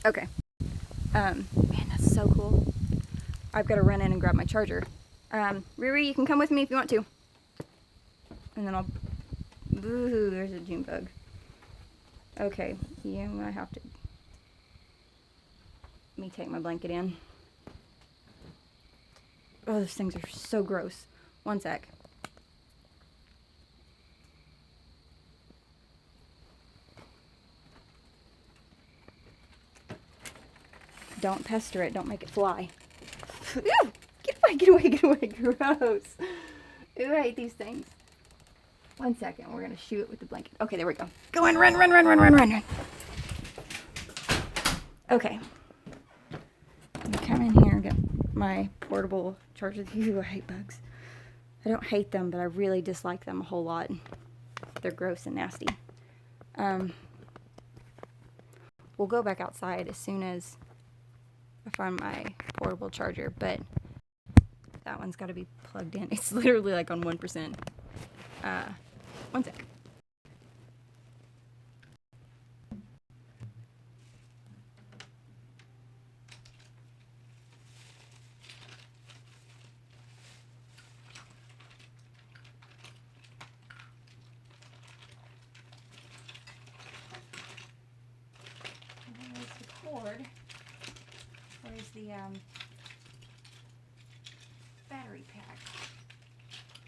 Okay. Man, that's so cool. I've got to run in and grab my charger. Riri, you can come with me if you want to. And then I'll... Ooh, there's a June bug. Okay, yeah, I have to... Let me take my blanket in. Oh, those things are so gross. One sec. Don't pester it. Don't make it fly. Ew! Get away, get away, get away. Gross. Ew, I hate these things. 1 second. We're going to shoot it with the blanket. Okay, there we go. Go in, run, run, run, run, run, run. Okay. I'm gonna come in here and get my portable charger. Ew, I hate bugs. I don't hate them, but I really dislike them a whole lot. They're gross and nasty. We'll go back outside as soon as I find my portable charger, but that one's got to be plugged in. It's literally like on 1%. 1 sec. Cord. Where's the battery pack?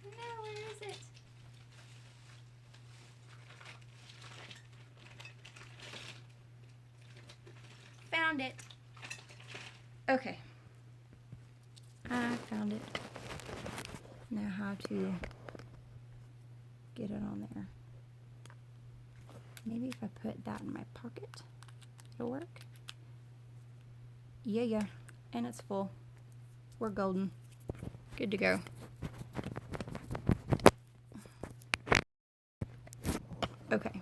No, where is it? Found it. Okay. I found it. Now how to get it on there. Maybe if I put that in my pocket, it'll work. Yeah, and it's full. We're golden. Good to go. Okay.